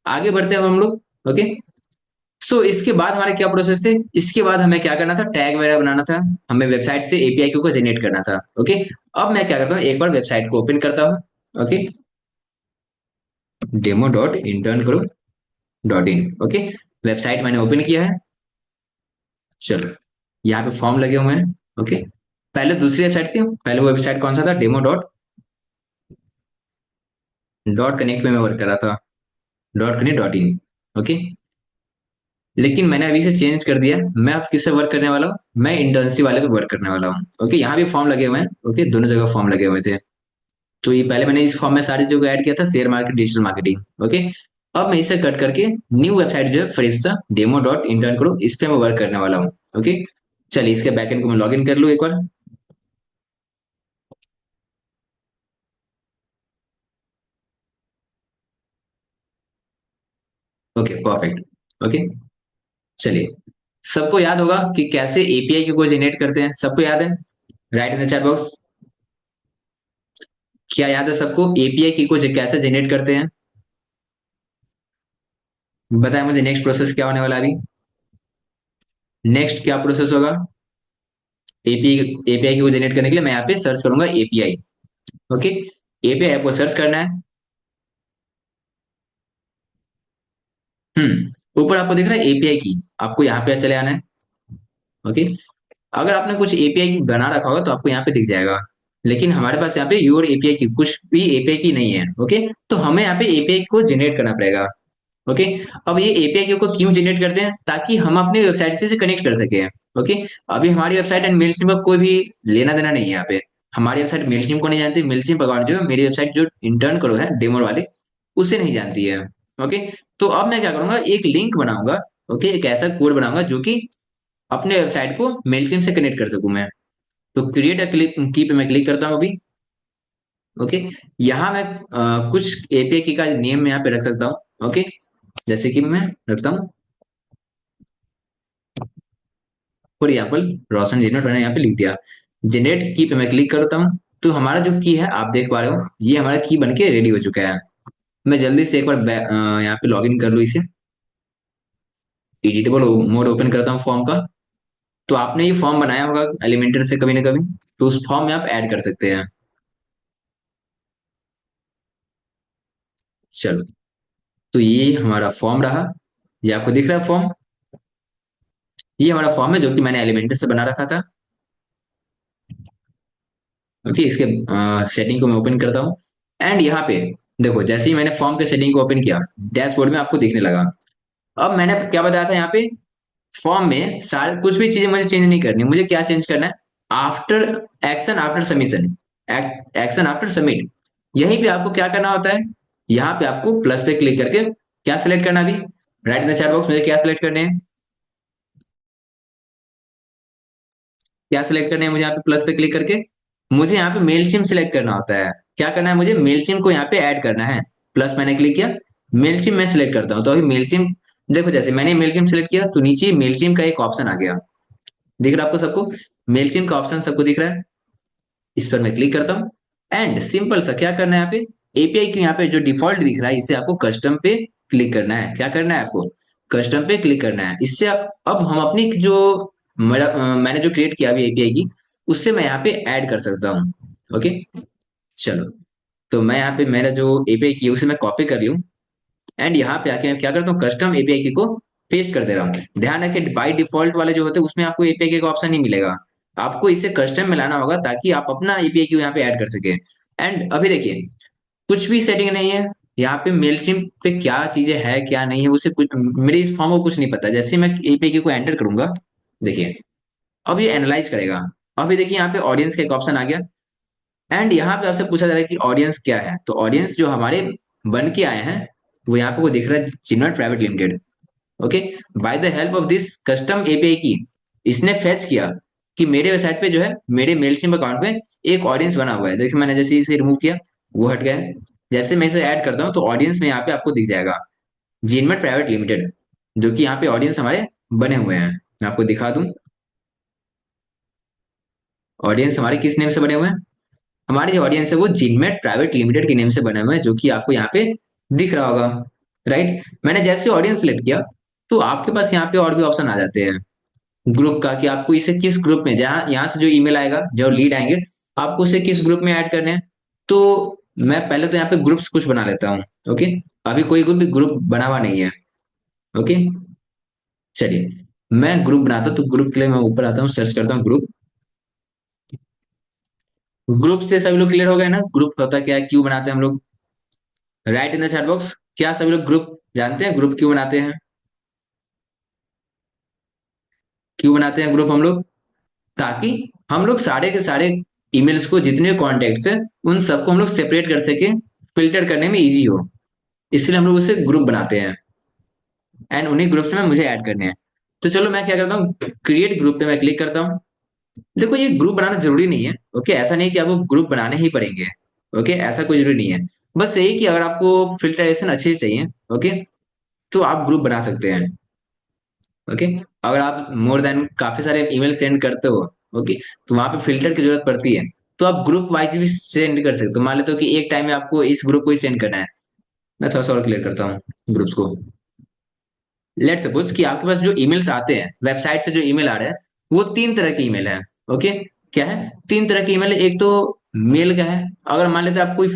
आगे बढ़ते हैं अब हम लोग। ओके। सो इसके बाद हमारे क्या प्रोसेस थे, इसके बाद हमें क्या करना था, टैग वगैरह बनाना था, हमें वेबसाइट से एपीआई को जनरेट करना था। ओके। अब मैं क्या करता हूँ, एक बार वेबसाइट को ओपन करता हूँ। ओके। डेमो डॉट इंटर्न करो डॉट इन। ओके। वेबसाइट मैंने ओपन किया है। चलो, यहाँ पे फॉर्म लगे हुए हैं। ओके। पहले दूसरी वेबसाइट थी, पहले वो वेबसाइट कौन सा था, डेमो डॉट डॉट कनेक्ट पे मैं वर्क कर रहा था, dot connect dot in. Okay. लेकिन मैंने अभी से चेंज कर दिया, मैं अब किससे वर्क करने वाला हूँ, मैं इंटर्नशिप वाले पे वर्क करने वाला हूँ। ओके। यहाँ भी फॉर्म लगे हुए हैं। ओके, दोनों जगह फॉर्म लगे हुए थे। तो ये पहले मैंने इस फॉर्म में सारी चीजों को ऐड किया था, share market, digital marketing. Okay. अब मैं इसे कट करके न्यू वेबसाइट जो है फ्रेश सा डेमो डॉट इंटर्न करो, इस पे मैं वर्क करने वाला हूँ। ओके। चलिए इसके बैकएंड को मैं लॉग इन कर लूँ एक बार। Okay perfect. ओके। चलिए, सबको याद होगा कि कैसे एपीआई को जनरेट करते हैं, सबको याद है, right in the chat box. क्या याद है सबको, एपीआई की को कैसे जनरेट करते हैं? बताया मुझे नेक्स्ट प्रोसेस क्या होने वाला है अभी। नेक्स्ट क्या प्रोसेस होगा, एपीआई, एपीआई को जनरेट करने के लिए मैं यहाँ पे सर्च करूंगा एपीआई। ओके। एपीआई आपको सर्च करना है। ऊपर आपको दिख रहा है एपीआई की, आपको यहाँ पे चले आना है। ओके। अगर आपने कुछ एपीआई बना रखा होगा तो आपको यहाँ पे दिख जाएगा, लेकिन हमारे पास यहाँ पे योर एपीआई की कुछ भी एपीआई की नहीं है। ओके। तो हमें यहाँ पे एपीआई को जनरेट करना पड़ेगा। ओके। अब ये एपीआई को क्यों जनरेट करते हैं, ताकि हम अपने वेबसाइट से कनेक्ट कर सके। ओके। अभी हमारी वेबसाइट एंड मेलसिम का कोई भी लेना देना नहीं है यहाँ पे। हमारी वेबसाइट मेलसिम को नहीं जानती, मेलसिम अकाउंट जो है मेरी वेबसाइट जो इंटर्न करो है डेमो वाले, उसे नहीं जानती है। ओके। तो अब मैं क्या करूंगा, एक लिंक बनाऊंगा। ओके, एक ऐसा कोड बनाऊंगा जो कि अपने वेबसाइट को मेलसिम से कनेक्ट कर सकूं मैं। तो क्रिएट अ क्लिक की पे मैं क्लिक करता हूँ अभी। ओके। यहाँ मैं कुछ एपीआई की का नेम मैं यहाँ पे रख सकता हूँ। ओके। जैसे कि मैं रखता हूँ फॉर एग्जाम्पल रोशन जनरेट, मैंने यहाँ पे लिख दिया। जनरेट की पे मैं क्लिक करता हूँ, तो हमारा जो की है आप देख पा रहे हो, ये हमारा की बन के रेडी हो चुका है। मैं जल्दी से एक बार यहाँ पे लॉग इन कर लूँ इसे, एडिटेबल मोड ओपन करता हूँ फॉर्म का। तो आपने ये फॉर्म बनाया होगा एलिमेंटर से कभी ना कभी, तो उस फॉर्म में आप ऐड कर सकते हैं। चलो, तो ये हमारा फॉर्म रहा, ये आपको दिख रहा है फॉर्म, ये हमारा फॉर्म है जो कि मैंने एलिमेंटर से बना रखा था। ओके। इसके सेटिंग को मैं ओपन करता हूँ, एंड यहाँ पे देखो, जैसे ही मैंने फॉर्म के सेटिंग को ओपन किया, डैशबोर्ड में आपको दिखने लगा। अब मैंने क्या बताया था यहाँ पे, फॉर्म में सारे कुछ भी चीजें मुझे चेंज नहीं करनी, मुझे क्या चेंज करना है, after action after submission, action after submit, यहीं पे आपको क्या करना होता है, यहाँ पे आपको प्लस पे क्लिक करके क्या सिलेक्ट करना है अभी, right in the chat box, मुझे क्या सिलेक्ट करने हैं, क्या सिलेक्ट करने हैं मुझे यहाँ पे प्लस पे क्लिक करके, मुझे यहाँ पे मेल चिम सिलेक्ट करना होता है। क्या करना है, मुझे मेल चिम को यहाँ पे ऐड करना है। प्लस मैंने क्लिक किया, मेल चिम मैं सिलेक्ट करता हूँ, तो अभी मेल चिम, देखो जैसे मैंने मेल चिम सिलेक्ट किया तो नीचे मेल चिम का एक ऑप्शन आ गया, दिख रहा है आपको सबको, मेल चिम का ऑप्शन सबको दिख रहा है। इस पर मैं क्लिक करता हूँ, एंड सिंपल सा क्या करना है, यहाँ पे एपीआई के यहाँ पे जो डिफॉल्ट दिख रहा है, इसे आपको कस्टम पे क्लिक करना है। क्या करना है आपको, कस्टम पे क्लिक करना है। इससे अब हम अपनी जो मैंने जो क्रिएट किया अभी एपीआई की, उससे मैं यहाँ पे ऐड कर सकता हूँ। ओके। चलो, तो मैं यहाँ पे मेरा जो एपीआई की है उसे मैं कॉपी कर लूँ, एंड यहाँ पे आके मैं क्या करता हूँ, कस्टम एपीआई की को पेस्ट कर दे रहा हूँ। ध्यान रखिए, बाई डिफॉल्ट वाले जो होते हैं उसमें आपको एपीआई का ऑप्शन नहीं मिलेगा, आपको इसे कस्टम में लाना होगा ताकि आप अपना एपीआई को यहाँ पे ऐड कर सके। एंड अभी देखिए, कुछ भी सेटिंग नहीं है यहाँ पे, मेलचिम पे क्या चीजें है क्या नहीं है उसे कुछ, मेरे इस फॉर्म को कुछ नहीं पता। जैसे ही मैं एपीआई को एंटर करूंगा, देखिए, अब ये एनालाइज करेगा। अभी देखिए यहाँ पे ऑडियंस का एक ऑप्शन आ गया, एंड यहाँ पे आपसे पूछा जा रहा है कि ऑडियंस क्या है। तो ऑडियंस जो हमारे बन के आए हैं वो यहाँ पे को दिख रहा है, Chinhat private limited. Okay, by the help of this custom API की, इसने फेच किया कि मेरे वेबसाइट पे जो है, मेरे मेलसिम अकाउंट में एक ऑडियंस बना हुआ है। देखिए मैंने जैसे इसे रिमूव किया, वो हट गया है। जैसे मैं इसे ऐड करता हूँ तो ऑडियंस में यहाँ पे आपको दिख जाएगा जीनमेट प्राइवेट लिमिटेड, जो कि यहाँ पे ऑडियंस हमारे बने हुए हैं। मैं आपको दिखा दूं, ऑडियंस हमारे किस नेम से बने हुए हैं। हमारे जो ऑडियंस है वो जिनमेट प्राइवेट लिमिटेड के नेम से बने हुए हैं, जो कि आपको यहाँ पे दिख रहा होगा। राइट, मैंने जैसे ऑडियंस सेलेक्ट किया तो आपके पास यहाँ पे और भी ऑप्शन आ जाते हैं ग्रुप का, कि आपको इसे किस ग्रुप में, जहाँ यहाँ से जो ईमेल आएगा, जो लीड आएंगे, आपको उसे किस ग्रुप में ऐड करने हैं। तो मैं पहले तो यहाँ पे ग्रुप्स कुछ बना लेता हूँ। ओके, अभी कोई ग्रुप बना हुआ नहीं है। ओके, चलिए मैं ग्रुप बनाता हूँ। तो ग्रुप के लिए मैं ऊपर आता हूँ, सर्च करता हूँ ग्रुप। ग्रुप से सभी लोग क्लियर हो गए ना, ग्रुप होता क्या है, क्यों बनाते हैं हम लोग। Right in the chat box, क्या सभी लोग ग्रुप जानते हैं, ग्रुप क्यों बनाते हैं। क्यों बनाते हैं ग्रुप हम लोग, ताकि हम लोग सारे के सारे ईमेल्स को, जितने कॉन्टेक्ट्स हैं उन सबको हम लोग सेपरेट कर सके, फिल्टर करने में इजी हो। इसलिए हम लोग उसे ग्रुप बनाते हैं, एंड उन्हीं ग्रुप्स में मुझे ऐड करने हैं। तो चलो मैं क्या करता हूँ, क्रिएट ग्रुप पे मैं क्लिक करता हूँ। देखो ये ग्रुप बनाना जरूरी नहीं है। ओके, ऐसा नहीं कि आपको ग्रुप बनाने ही पड़ेंगे। ओके, ऐसा कोई जरूरी नहीं है। बस यही कि अगर आपको फिल्टरेशन अच्छे से चाहिए, ओके, तो आप ग्रुप बना सकते हैं। ओके, अगर आप मोर देन काफी सारे ईमेल सेंड करते हो, ओके, तो वहां पे फिल्टर की जरूरत पड़ती है। तो आप ग्रुप वाइज भी सेंड कर सकते हो। मान लेते हो कि एक टाइम में आपको इस ग्रुप को ही सेंड करना है। मैं थोड़ा सा और क्लियर करता हूँ ग्रुप्स को। लेट सपोज कि आपके पास जो ईमेल्स आते हैं, वेबसाइट से जो ईमेल आ रहे हैं, वो तीन तरह के ईमेल है। ओके, क्या है, तीन तरह के ईमेल है। एक तो मेल का है। अगर मान लेते हैं आप कोई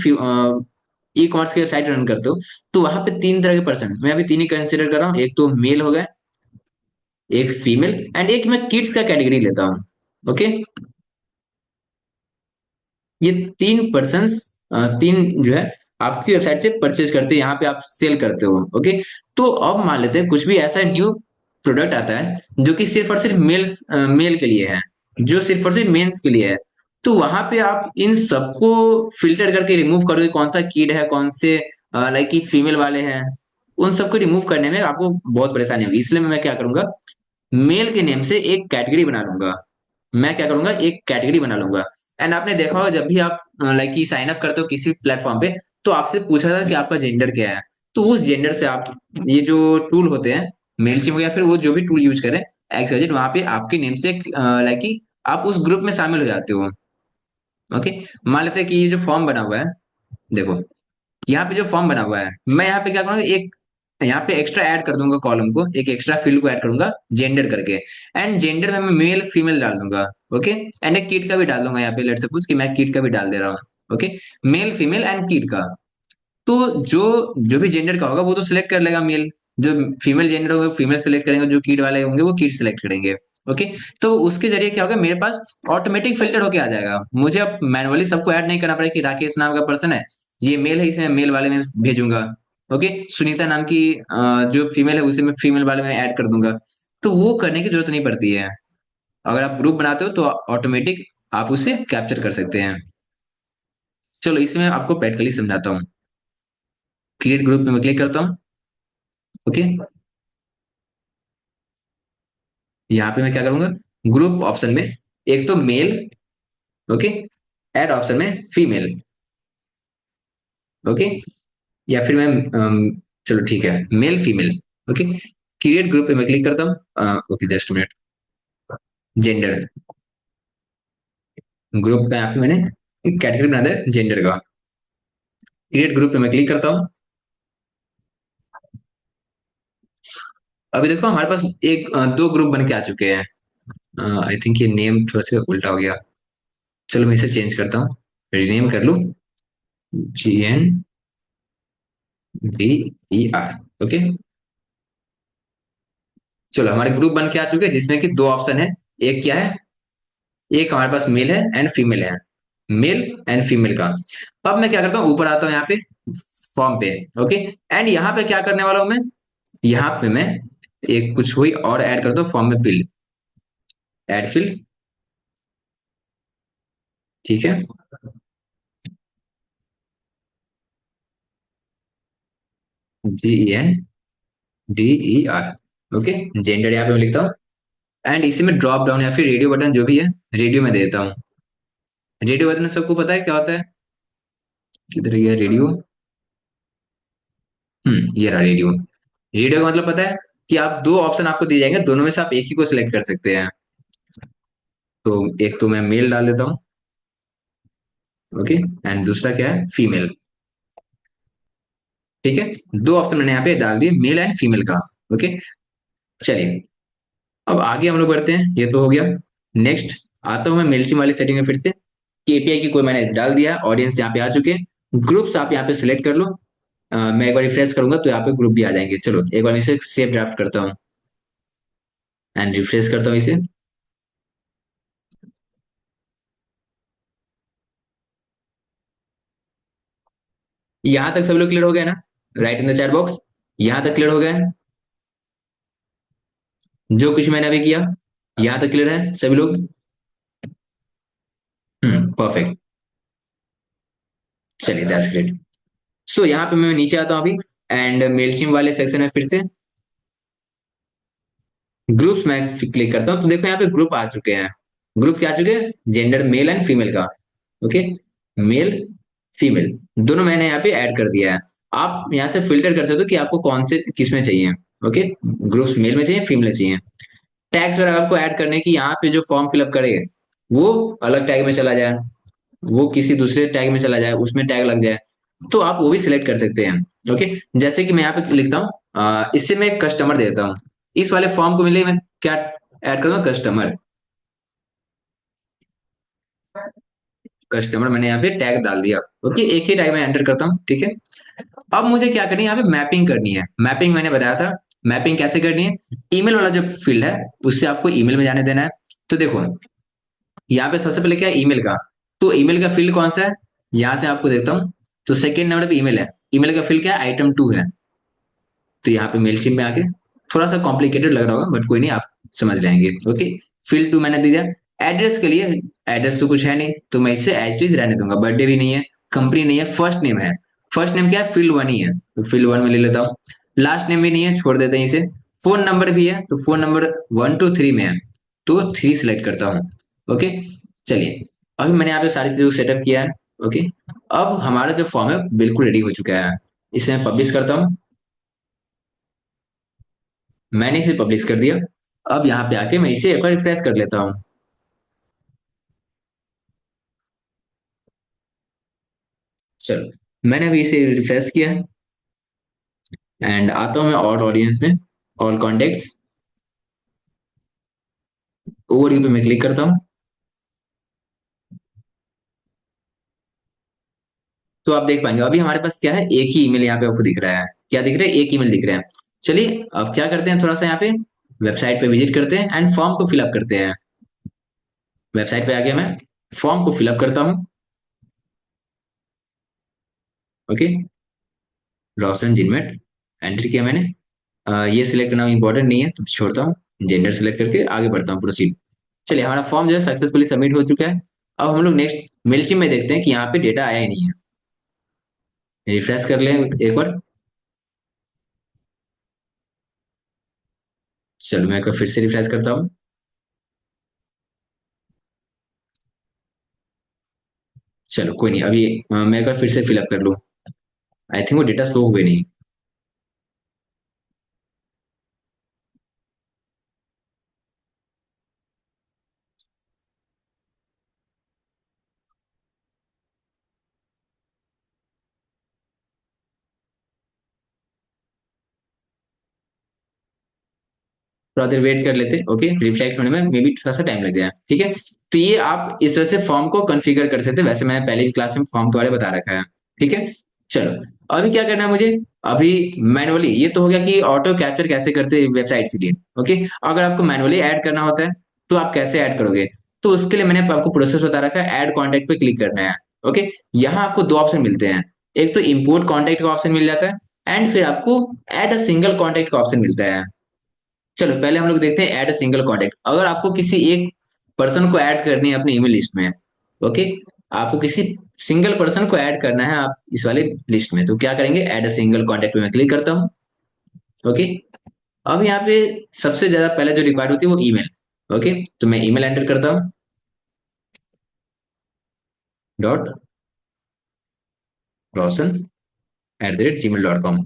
ई कॉमर्स की वेबसाइट रन करते हो, तो वहां पे तीन तरह के पर्सन, मैं अभी तीन ही कंसिडर कर रहा हूँ। एक तो मेल हो गया, एक फीमेल, एंड एक मैं किड्स का कैटेगरी लेता हूँ। ओके, ये तीन पर्सन, तीन जो है आपकी वेबसाइट से परचेज करते हैं, यहाँ पे आप सेल करते हो। ओके, तो अब मान लेते हैं कुछ भी ऐसा न्यू प्रोडक्ट आता है जो कि सिर्फ और सिर्फ मेल के लिए है, जो सिर्फ और सिर्फ मेंस के लिए है। तो वहां पे आप इन सबको फिल्टर करके रिमूव करोगे, कौन सा किड है, कौन से लाइक की फीमेल वाले हैं, उन सबको रिमूव करने में आपको बहुत परेशानी होगी। इसलिए मैं क्या करूंगा, मेल के नेम से एक कैटेगरी बना लूंगा। मैं क्या करूंगा, एक कैटेगरी बना लूंगा। एंड आपने देखा होगा जब भी आप लाइक की साइन अप करते हो किसी प्लेटफॉर्म पे, तो आपसे पूछा था कि आपका जेंडर क्या है। तो उस जेंडर से आप, ये जो टूल होते हैं, मेलचिम या फिर वो जो भी टूल यूज करें, एक्सवाइजेड, वहां पे आपके नेम से लाइक की आप उस ग्रुप में शामिल हो जाते हो। ओके, मान लेते हैं कि ये जो फॉर्म बना हुआ है, देखो यहाँ पे जो फॉर्म बना हुआ है, मैं यहाँ पे क्या करूंगा, एक यहाँ पे एक्स्ट्रा ऐड कर दूंगा कॉलम को, एक एक्स्ट्रा फील्ड को ऐड करूंगा जेंडर करके। एंड जेंडर में मैं मेल फीमेल डाल दूंगा। ओके, एंड एक किड का भी डाल दूंगा यहाँ पे। लेट सपोज कि मैं किड का भी डाल दे रहा हूँ। Okay, male female and kid का। तो जो जो भी जेंडर का होगा वो तो सिलेक्ट कर लेगा मेल, जो फीमेल जेंडर होगा फीमेल सेलेक्ट करेंगे, जो किड वाले होंगे वो किड सेलेक्ट करेंगे। ओके, तो उसके जरिए क्या होगा, मेरे पास ऑटोमेटिक फिल्टर होके आ जाएगा। मुझे अब मैनुअली सबको ऐड नहीं करना पड़ेगा कि राकेश नाम का पर्सन है, ये मेल है, इसे मेल वाले में भेजूंगा। ओके, सुनीता नाम की जो फीमेल है उसे मैं फीमेल वाले में ऐड कर दूंगा। तो वो करने की जरूरत नहीं पड़ती है। अगर आप ग्रुप बनाते हो तो ऑटोमेटिक आप उसे कैप्चर कर सकते हैं। चलो इसमें आपको प्रैक्टिकली समझाता हूँ। क्रिएट ग्रुप में मैं क्लिक करता हूँ। ओके, यहाँ पे मैं क्या करूंगा, ग्रुप ऑप्शन में एक तो मेल, ओके, ऐड ऑप्शन में फीमेल। ओके, या फिर मैं चलो ठीक है, male female. Okay, create group पे मैं क्लिक करता हूँ। Okay, just minute, gender group का यहाँ पे मैंने एक कैटेगरी बना दिया जेंडर का। क्रिएट ग्रुप पे मैं क्लिक करता हूँ। अभी देखो हमारे पास एक दो ग्रुप बन के आ चुके हैं। आई थिंक ये नेम थोड़ा सा उल्टा हो गया। चलो मैं इसे चेंज करता हूँ, रीनेम कर लूँ, GNDER। ओके, चलो हमारे ग्रुप बन के आ चुके हैं जिसमें कि दो ऑप्शन है। एक क्या है, एक हमारे पास मेल है एंड फीमेल है, मेल एंड फीमेल का। अब मैं क्या करता हूँ, ऊपर आता हूँ यहाँ पे फॉर्म पे। ओके, एंड यहाँ पे क्या करने वाला हूँ मैं, यहाँ पे मैं एक कुछ हुई और ऐड करता हूँ फॉर्म में फील्ड। एड फील्ड, ठीक है। GENDER, okay. जेंडर यहाँ पे मैं लिखता हूँ, एंड इसी में ड्रॉप डाउन या फिर रेडियो बटन जो भी है, रेडियो में दे देता हूँ। रेडियो बटन सबको पता है क्या होता है? किधर गया रेडियो? ये रहा रेडियो। रेडियो का मतलब पता है कि आप दो ऑप्शन आपको दिए जाएंगे, दोनों में से आप एक ही को सिलेक्ट कर सकते हैं। तो एक तो मैं मेल डाल देता हूँ, ओके, एंड दूसरा क्या है, फीमेल, ठीक है। दो ऑप्शन मैंने यहाँ पे डाल दिए, मेल एंड फीमेल का, ओके। चलिए, अब आगे हम लोग बढ़ते हैं, ये तो हो गया। नेक्स्ट आता हूँ मैं मेलचिम वाली सेटिंग में फिर से। केपीआई की कोई मैंने डाल दिया, ऑडियंस यहाँ पे आ चुके हैं, ग्रुप्स आप यहाँ पे सिलेक्ट कर लो। मैं एक बार रिफ्रेश करूंगा तो यहाँ पे ग्रुप भी आ जाएंगे। चलो एक बार मैं इसे सेव ड्राफ्ट करता हूँ एंड रिफ्रेश करता हूँ इसे। यहाँ तक सब लोग क्लियर हो गया ना? Right in the chat box, यहाँ तक क्लियर हो गया है? जो कुछ मैंने अभी किया यहाँ तक क्लियर है सभी लोग? परफेक्ट। चलिए दैट्स ग्रेट। सो यहाँ पे मैं नीचे आता हूँ अभी, एंड मेलचिम वाले सेक्शन में फिर से ग्रुप्स में क्लिक करता हूँ, तो देखो यहाँ पे ग्रुप आ चुके हैं। ग्रुप क्या आ चुके हैं? जेंडर मेल एंड फीमेल का, ओके। मेल फीमेल दोनों मैंने यहाँ पे ऐड कर दिया है। आप यहाँ से फिल्टर कर सकते हो कि आपको कौन से किस में चाहिए, ओके। ग्रुप्स मेल में चाहिए, फीमेल में चाहिए। टैग्स वगैरह आपको ऐड करने की, यहाँ पे जो फॉर्म फिलअप करेगा वो अलग टैग में चला जाए, वो किसी दूसरे टैग में चला जाए, उसमें टैग लग जाए, तो आप वो भी सिलेक्ट कर सकते हैं, ओके। जैसे कि मैं यहाँ पे लिखता हूँ, इससे मैं कस्टमर देता हूँ। इस वाले फॉर्म को मिले मैं क्या ऐड करूंगा? कस्टमर। कस्टमर मैंने यहाँ पे टैग डाल दिया, ओके। एक ही टैग में एंटर करता हूँ, ठीक है। अब मुझे क्या करनी है, यहाँ पे मैपिंग करनी है। मैपिंग मैंने बताया था, मैपिंग कैसे करनी है। ईमेल वाला जो फील्ड है उससे आपको ईमेल में जाने देना है। तो देखो यहाँ पे सबसे पहले क्या है, ईमेल का। तो ईमेल का फील्ड कौन सा है, यहाँ से आपको देखता हूँ। तो सेकेंड नंबर पे ईमेल है, ईमेल का फील्ड क्या है, आइटम 2 है। तो यहाँ पे मेलचिप में आके थोड़ा सा कॉम्प्लिकेटेड लग रहा होगा, बट कोई नहीं, आप समझ लेंगे, ओके। फील्ड 2 मैंने दे दिया। एड्रेस के लिए, एड्रेस तो कुछ है नहीं, तो मैं इसे एज इट इज रहने दूंगा। बर्थडे भी नहीं है, कंपनी नहीं है, फर्स्ट नेम है। फर्स्ट नेम क्या है, फील्ड 1 ही है, तो फील्ड 1 में ले लेता हूँ। लास्ट नेम भी नहीं है, छोड़ देते हैं इसे। फोन नंबर भी है, तो फोन नंबर 1 to 3 में है, तो 3 सिलेक्ट करता हूँ, ओके। चलिए, अभी मैंने यहाँ पे सारी चीजों को सेटअप किया है, ओके। अब हमारा जो फॉर्म है बिल्कुल रेडी हो चुका है। इसे मैं पब्लिश करता हूँ। मैंने इसे पब्लिश कर दिया। अब यहाँ पे आके मैं इसे एक बार रिफ्रेश कर लेता हूँ। चलो, मैंने अभी इसे रिफ्रेश किया, एंड आता हूँ मैं और ऑडियंस में, ऑल कॉन्टेक्ट्स, ओवरव्यू पे मैं क्लिक करता हूँ। तो आप देख पाएंगे अभी हमारे पास क्या है, एक ही ईमेल यहाँ पे आपको दिख रहा है। क्या दिख रहा है? एक ईमेल दिख रहा है। चलिए अब क्या करते हैं, थोड़ा सा यहाँ पे वेबसाइट पे विजिट करते हैं एंड फॉर्म को फिलअप करते हैं। वेबसाइट पे आके मैं फॉर्म को फिलअप करता हूँ, ओके। रोशन जिनमेट एंटर किया मैंने। ये सिलेक्ट करना इंपॉर्टेंट नहीं है तो छोड़ता हूँ। जेंडर सिलेक्ट करके आगे बढ़ता हूँ, प्रोसीड। चलिए, हमारा फॉर्म जो है सक्सेसफुली सबमिट हो चुका है। अब हम लोग नेक्स्ट मेलचिप में देखते हैं कि यहाँ पे डेटा आया ही नहीं है। रिफ्रेश कर लें एक बार। चलो मैं एक बार फिर से रिफ्रेश करता हूँ। चलो कोई नहीं, अभी मैं एक बार फिर से फिलअप कर लूँ। आई थिंक वो डेटा शो हुए नहीं। थोड़ा देर वेट कर लेते, ओके। रिफ्लेक्ट होने में मे बी थोड़ा सा टाइम लग जाए, ठीक है। तो ये आप इस तरह से फॉर्म को कॉन्फ़िगर कर सकते हैं। वैसे मैंने पहले की क्लास में फॉर्म के बारे में बता रखा है, ठीक है। चलो, अभी क्या करना है मुझे, अभी मैनुअली, ये तो हो गया कि ऑटो कैप्चर कैसे करते हैं वेबसाइट के लिए, ओके। अगर आपको मैनुअली ऐड करना होता है तो आप कैसे ऐड करोगे, तो उसके लिए मैंने आपको प्रोसेस बता रखा है। ऐड कॉन्टेक्ट पे क्लिक करना है, ओके। यहाँ आपको दो ऑप्शन मिलते हैं, एक तो इम्पोर्ट कॉन्टेक्ट का ऑप्शन मिल जाता है, एंड फिर आपको ऐड अ सिंगल कॉन्टेक्ट का ऑप्शन मिलता है। चलो पहले हम लोग देखते हैं ऐड अ सिंगल कॉन्टेक्ट। अगर आपको किसी एक पर्सन को ऐड करनी है अपनी ईमेल लिस्ट में। ओके, आपको किसी सिंगल पर्सन को ऐड करना है आप इस वाले लिस्ट में, तो क्या करेंगे, ऐड अ सिंगल कॉन्टेक्ट पे मैं क्लिक करता हूँ। ओके, अब यहाँ पे सबसे ज्यादा पहले जो रिक्वायर्ड होती है वो ईमेल। ओके, तो मैं ईमेल एंटर करता हूँ, डॉट rosan@gmail.com।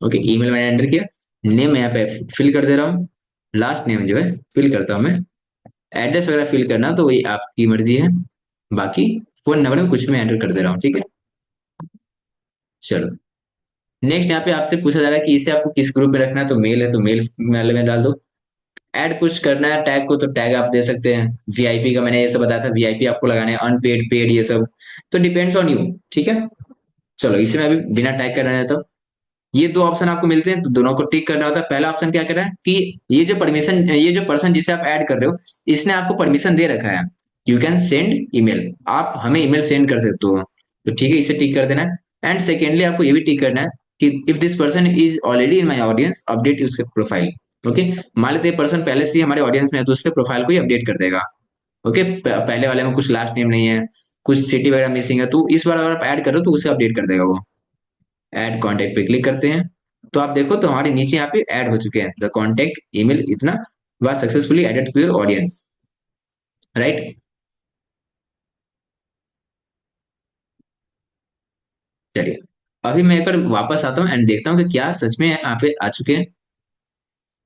ओके, ईमेल मैंने एंटर किया, नेम यहाँ पे फिल कर दे रहा हूँ, लास्ट नेम जो है फिल करता हूँ मैं, एड्रेस वगैरह फिल करना तो वही आपकी मर्जी है, बाकी फोन नंबर में कुछ मैं एंटर कर दे रहा हूँ, ठीक है। चलो, नेक्स्ट यहाँ पे आपसे पूछा जा रहा है कि इसे आपको किस ग्रुप में रखना है, तो मेल है तो मेल वाले में डाल दो। ऐड कुछ करना है टैग को, तो टैग आप दे सकते हैं, वीआईपी का मैंने ये सब बताया था, वीआईपी आपको लगाने हैं, अनपेड पेड ये सब तो डिपेंड्स ऑन यू, ठीक है। चलो, इसे मैं अभी बिना टैग करना है, तो ये दो ऑप्शन आपको मिलते हैं, तो दोनों को टिक करना होता है। पहला ऑप्शन क्या कर रहा है कि ये जो पर्सन जिसे आप ऐड कर रहे हो, इसने आपको परमिशन दे रखा है, यू कैन सेंड ईमेल, आप हमें ईमेल सेंड कर सकते हो, तो ठीक है, इसे टिक कर देना है। एंड सेकेंडली आपको ये भी टिक करना है कि if this person is already in my audience update उसके प्रोफाइल। ओके, मान लेते हैं पर्सन पहले से ही हमारे ऑडियंस में है, तो उसके प्रोफाइल को ही अपडेट कर देगा। ओके, पहले वाले में कुछ लास्ट नेम नहीं है, कुछ सिटी वगैरह मिसिंग है, तो इस बार अगर आप ऐड करो तो उसे अपडेट कर देगा वो। ऐड कॉन्टेक्ट पे क्लिक करते हैं, तो आप देखो तो हमारे नीचे यहाँ पे ऐड हो चुके हैं, द कॉन्टेक्ट ईमेल इतना was successfully added to your audience, right. चलिए, अभी मैं एक बार वापस आता हूँ एंड देखता हूँ कि क्या सच में यहाँ पे आ चुके हैं।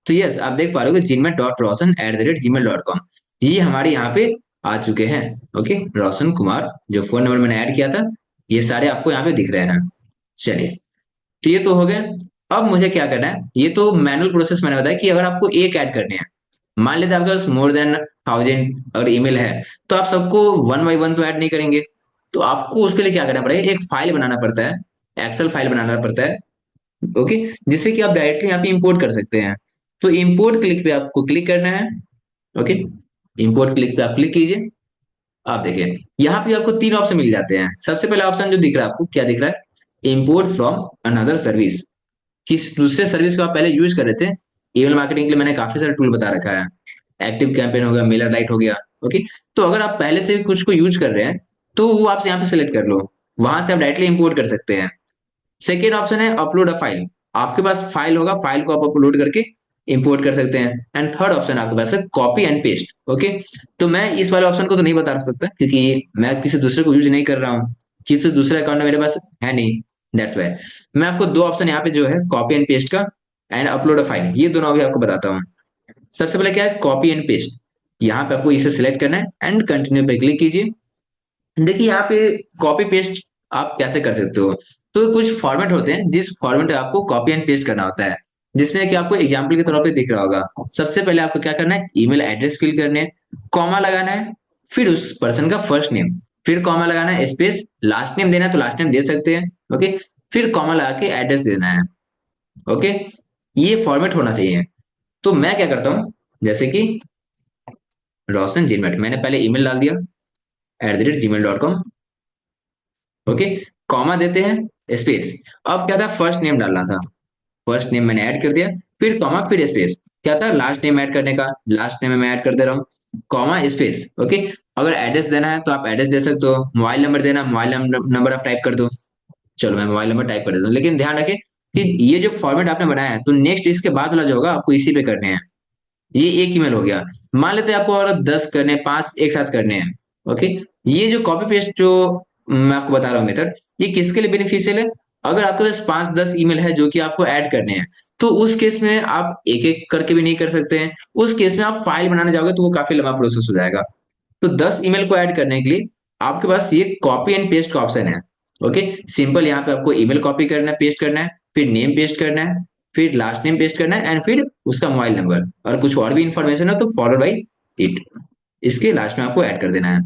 तो यस, आप देख पा रहे हो कि jinmat.roshan@gmail.com, ये हमारे यहाँ पे आ चुके हैं। ओके, रोशन कुमार जो फोन नंबर मैंने ऐड किया था, ये सारे आपको यहाँ पे दिख रहे हैं। चलिए, तो ये तो हो गया। अब मुझे क्या करना है, ये तो मैनुअल प्रोसेस मैंने बताया कि अगर आपको एक ऐड करने हैं, मान लेते हैं आपके पास मोर देन 1000 अगर ईमेल है, तो आप सबको वन बाई वन तो ऐड नहीं करेंगे, तो आपको उसके लिए क्या करना पड़ेगा, एक फाइल बनाना पड़ता है, एक्सेल फाइल बनाना पड़ता है। ओके, जिससे कि आप डायरेक्टली यहाँ पे इंपोर्ट कर सकते हैं। तो इंपोर्ट क्लिक पे आपको क्लिक करना है। ओके, इंपोर्ट क्लिक पे आप क्लिक कीजिए। आप देखिए यहाँ पे आपको तीन ऑप्शन मिल जाते हैं। सबसे पहला ऑप्शन जो दिख रहा है आपको, क्या दिख रहा है, इंपोर्ट फ्रॉम अनदर सर्विस, किस दूसरे सर्विस को आप पहले यूज कर रहे थे। ईमेल मार्केटिंग के लिए मैंने काफी सारे टूल बता रखा है, एक्टिव कैंपेन हो गया, मेलर लाइट हो गया। ओके, तो अगर आप पहले से भी कुछ को यूज कर रहे हैं, तो वो आप यहाँ पे सेलेक्ट कर लो, वहां से आप डायरेक्टली इंपोर्ट कर सकते हैं। सेकेंड ऑप्शन है अपलोड अ फाइल, आपके पास फाइल होगा, फाइल को आप अपलोड करके इंपोर्ट कर सकते हैं। एंड थर्ड ऑप्शन आपके पास है कॉपी एंड पेस्ट। ओके, तो मैं इस वाले ऑप्शन को तो नहीं बता सकता, क्योंकि मैं किसी दूसरे को यूज नहीं कर रहा हूँ, किसी दूसरे अकाउंट में मेरे पास है नहीं, दैट्स वाई मैं आपको दो ऑप्शन यहाँ पे जो है कॉपी एंड पेस्ट का एंड अपलोड अ फाइल, ये दोनों अभी आपको बताता हूँ। सबसे पहले क्या है, कॉपी एंड पेस्ट, यहाँ पे आपको इसे सिलेक्ट करना है एंड कंटिन्यू पे क्लिक कीजिए। देखिए यहाँ पे कॉपी पेस्ट आप कैसे कर सकते हो, तो कुछ फॉर्मेट होते हैं जिस फॉर्मेट में आपको कॉपी एंड पेस्ट करना होता है, जिसमें कि आपको एग्जाम्पल के तौर पे दिख रहा होगा। सबसे पहले आपको क्या करना है, ईमेल एड्रेस फिल करने हैं, कॉमा लगाना है, फिर उस पर्सन का फर्स्ट नेम, फिर कॉमा लगाना है, स्पेस, लास्ट नेम देना है तो लास्ट नेम दे सकते हैं। ओके, फिर कॉमा लगा के एड्रेस देना है। ओके, ये फॉर्मेट होना चाहिए। तो मैं क्या करता हूँ, जैसे कि रोशन जीमेल, मैंने पहले ईमेल डाल दिया @gmail.com। ओके, कॉमा देते हैं, स्पेस, अब क्या था, फर्स्ट नेम डालना था, फर्स्ट नेम मैंने ऐड कर दिया, फिर कॉमा फिर स्पेस, क्या था, लास्ट नेम ऐड करने का, लास्ट नेम मैं ऐड कर दे रहा हूँ, कॉमा स्पेस। ओके, अगर एड्रेस देना है तो आप एड्रेस दे सकते हो, मोबाइल नंबर देना, मोबाइल नंबर आप टाइप कर दो। चलो, मैं मोबाइल नंबर टाइप कर देता हूँ, लेकिन ध्यान रखें कि ये जो फॉर्मेट आपने बनाया है, तो नेक्स्ट इसके बाद वाला जो होगा आपको इसी पे करने हैं। ये एक ईमेल हो गया, मान लेते हैं आपको और 10 करने, 5 एक साथ करने हैं। ओके, ये जो कॉपी पेस्ट जो मैं आपको बता रहा हूँ मेथड, ये किसके लिए बेनिफिशियल है, अगर आपके पास 5-10 ईमेल है जो कि आपको ऐड करने हैं, तो उस केस में आप एक एक करके भी नहीं कर सकते हैं, उस केस में आप फाइल बनाने जाओगे तो वो काफी लंबा प्रोसेस हो जाएगा। तो 10 ईमेल को ऐड करने के लिए आपके पास ये कॉपी एंड पेस्ट का ऑप्शन है। ओके, सिंपल यहाँ पे आपको ईमेल कॉपी करना है, पेस्ट करना है, फिर नेम पेस्ट करना है, फिर लास्ट नेम पेस्ट करना है, एंड फिर उसका मोबाइल नंबर और कुछ और भी इंफॉर्मेशन है तो फॉलोड बाई इट, इसके लास्ट में आपको ऐड कर देना है।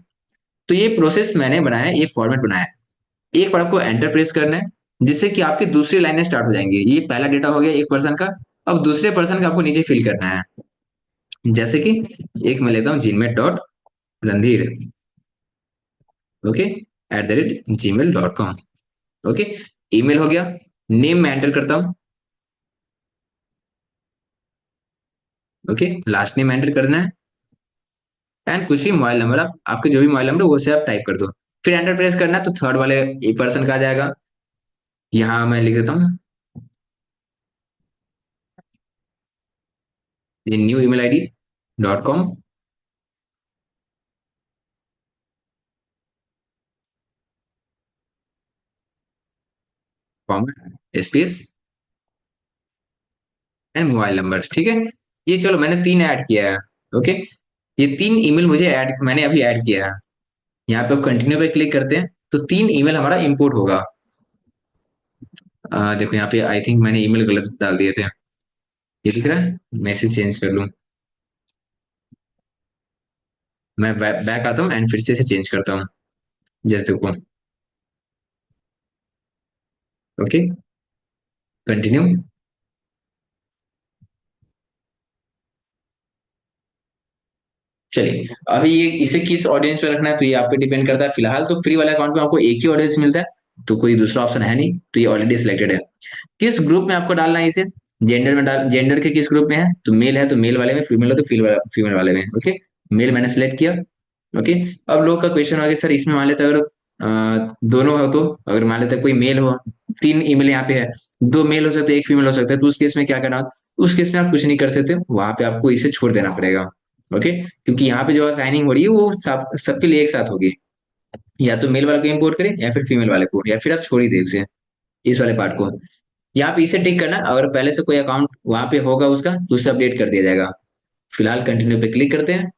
तो ये प्रोसेस मैंने बनाया है, ये फॉर्मेट बनाया है। एक बार आपको एंटर प्रेस करना है, जिससे कि आपकी दूसरी लाइनें स्टार्ट हो जाएंगी। ये पहला डेटा हो गया एक पर्सन का, अब दूसरे पर्सन का आपको नीचे फिल करना है। जैसे कि एक मैं लेता हूँ jinmet.randhir, okay, @gmail.com। Okay, email हो गया, नेम में एंटर करता हूँ। ओके, लास्ट नेम एंटर करना है, एंड कुछ ही मोबाइल नंबर, आप आपके जो भी मोबाइल नंबर है वो से आप टाइप कर दो। फिर एंटर प्रेस करना है तो थर्ड वाले पर्सन का आ जाएगा। यहाँ मैं लिख देता हूँ ये new email ID .com comma space and mobile number, ठीक है। ये चलो मैंने तीन ऐड किया है। ओके, ये तीन ईमेल मुझे ऐड, मैंने अभी ऐड किया है। यहाँ पे आप कंटिन्यू पे क्लिक करते हैं तो तीन ईमेल हमारा इंपोर्ट होगा। देखो यहाँ पे आई थिंक मैंने ईमेल गलत डाल दिए थे। ये दिख रहा है, मैसेज चेंज कर लूँ। मैं बैक आता हूँ एंड फिर से इसे चेंज करता हूँ। जैसे देखो, ओके, कंटिन्यू। चलिए, अभी ये इसे किस ऑडियंस पे रखना है तो ये आप पे डिपेंड करता है। फिलहाल तो फ्री वाले अकाउंट में आपको एक ही ऑडियंस मिलता है, तो कोई दूसरा ऑप्शन है नहीं, तो ये ऑलरेडी सिलेक्टेड है। किस ग्रुप में आपको डालना है इसे, जेंडर में डाल, जेंडर के किस ग्रुप में है, तो मेल है तो मेल वाले में, फीमेल है तो फीमेल वाले में। ओके, मेल मैंने सेलेक्ट किया। ओके, अब लोग का क्वेश्चन आ गया सर इसमें मान लेते अगर दोनों हो तो, अगर मान लेते कोई मेल हो, तीन ईमेल यहाँ पे है, दो मेल हो सकते हैं एक फीमेल हो सकता है, तो उस केस में क्या करना, उस केस में आप कुछ नहीं कर सकते, वहां पे आपको इसे छोड़ देना पड़ेगा। ओके, क्योंकि यहाँ पे जो साइनिंग हो रही है वो सब सबके लिए एक साथ होगी। या तो मेल वाले को इंपोर्ट करें या फिर फीमेल वाले को, या फिर आप छोड़ ही दे उसे, इस वाले पार्ट को। यहाँ पे इसे टिक करना, अगर पहले से कोई अकाउंट वहां पे होगा उसका तो उसे अपडेट कर दिया जाएगा। फिलहाल कंटिन्यू पे क्लिक करते हैं।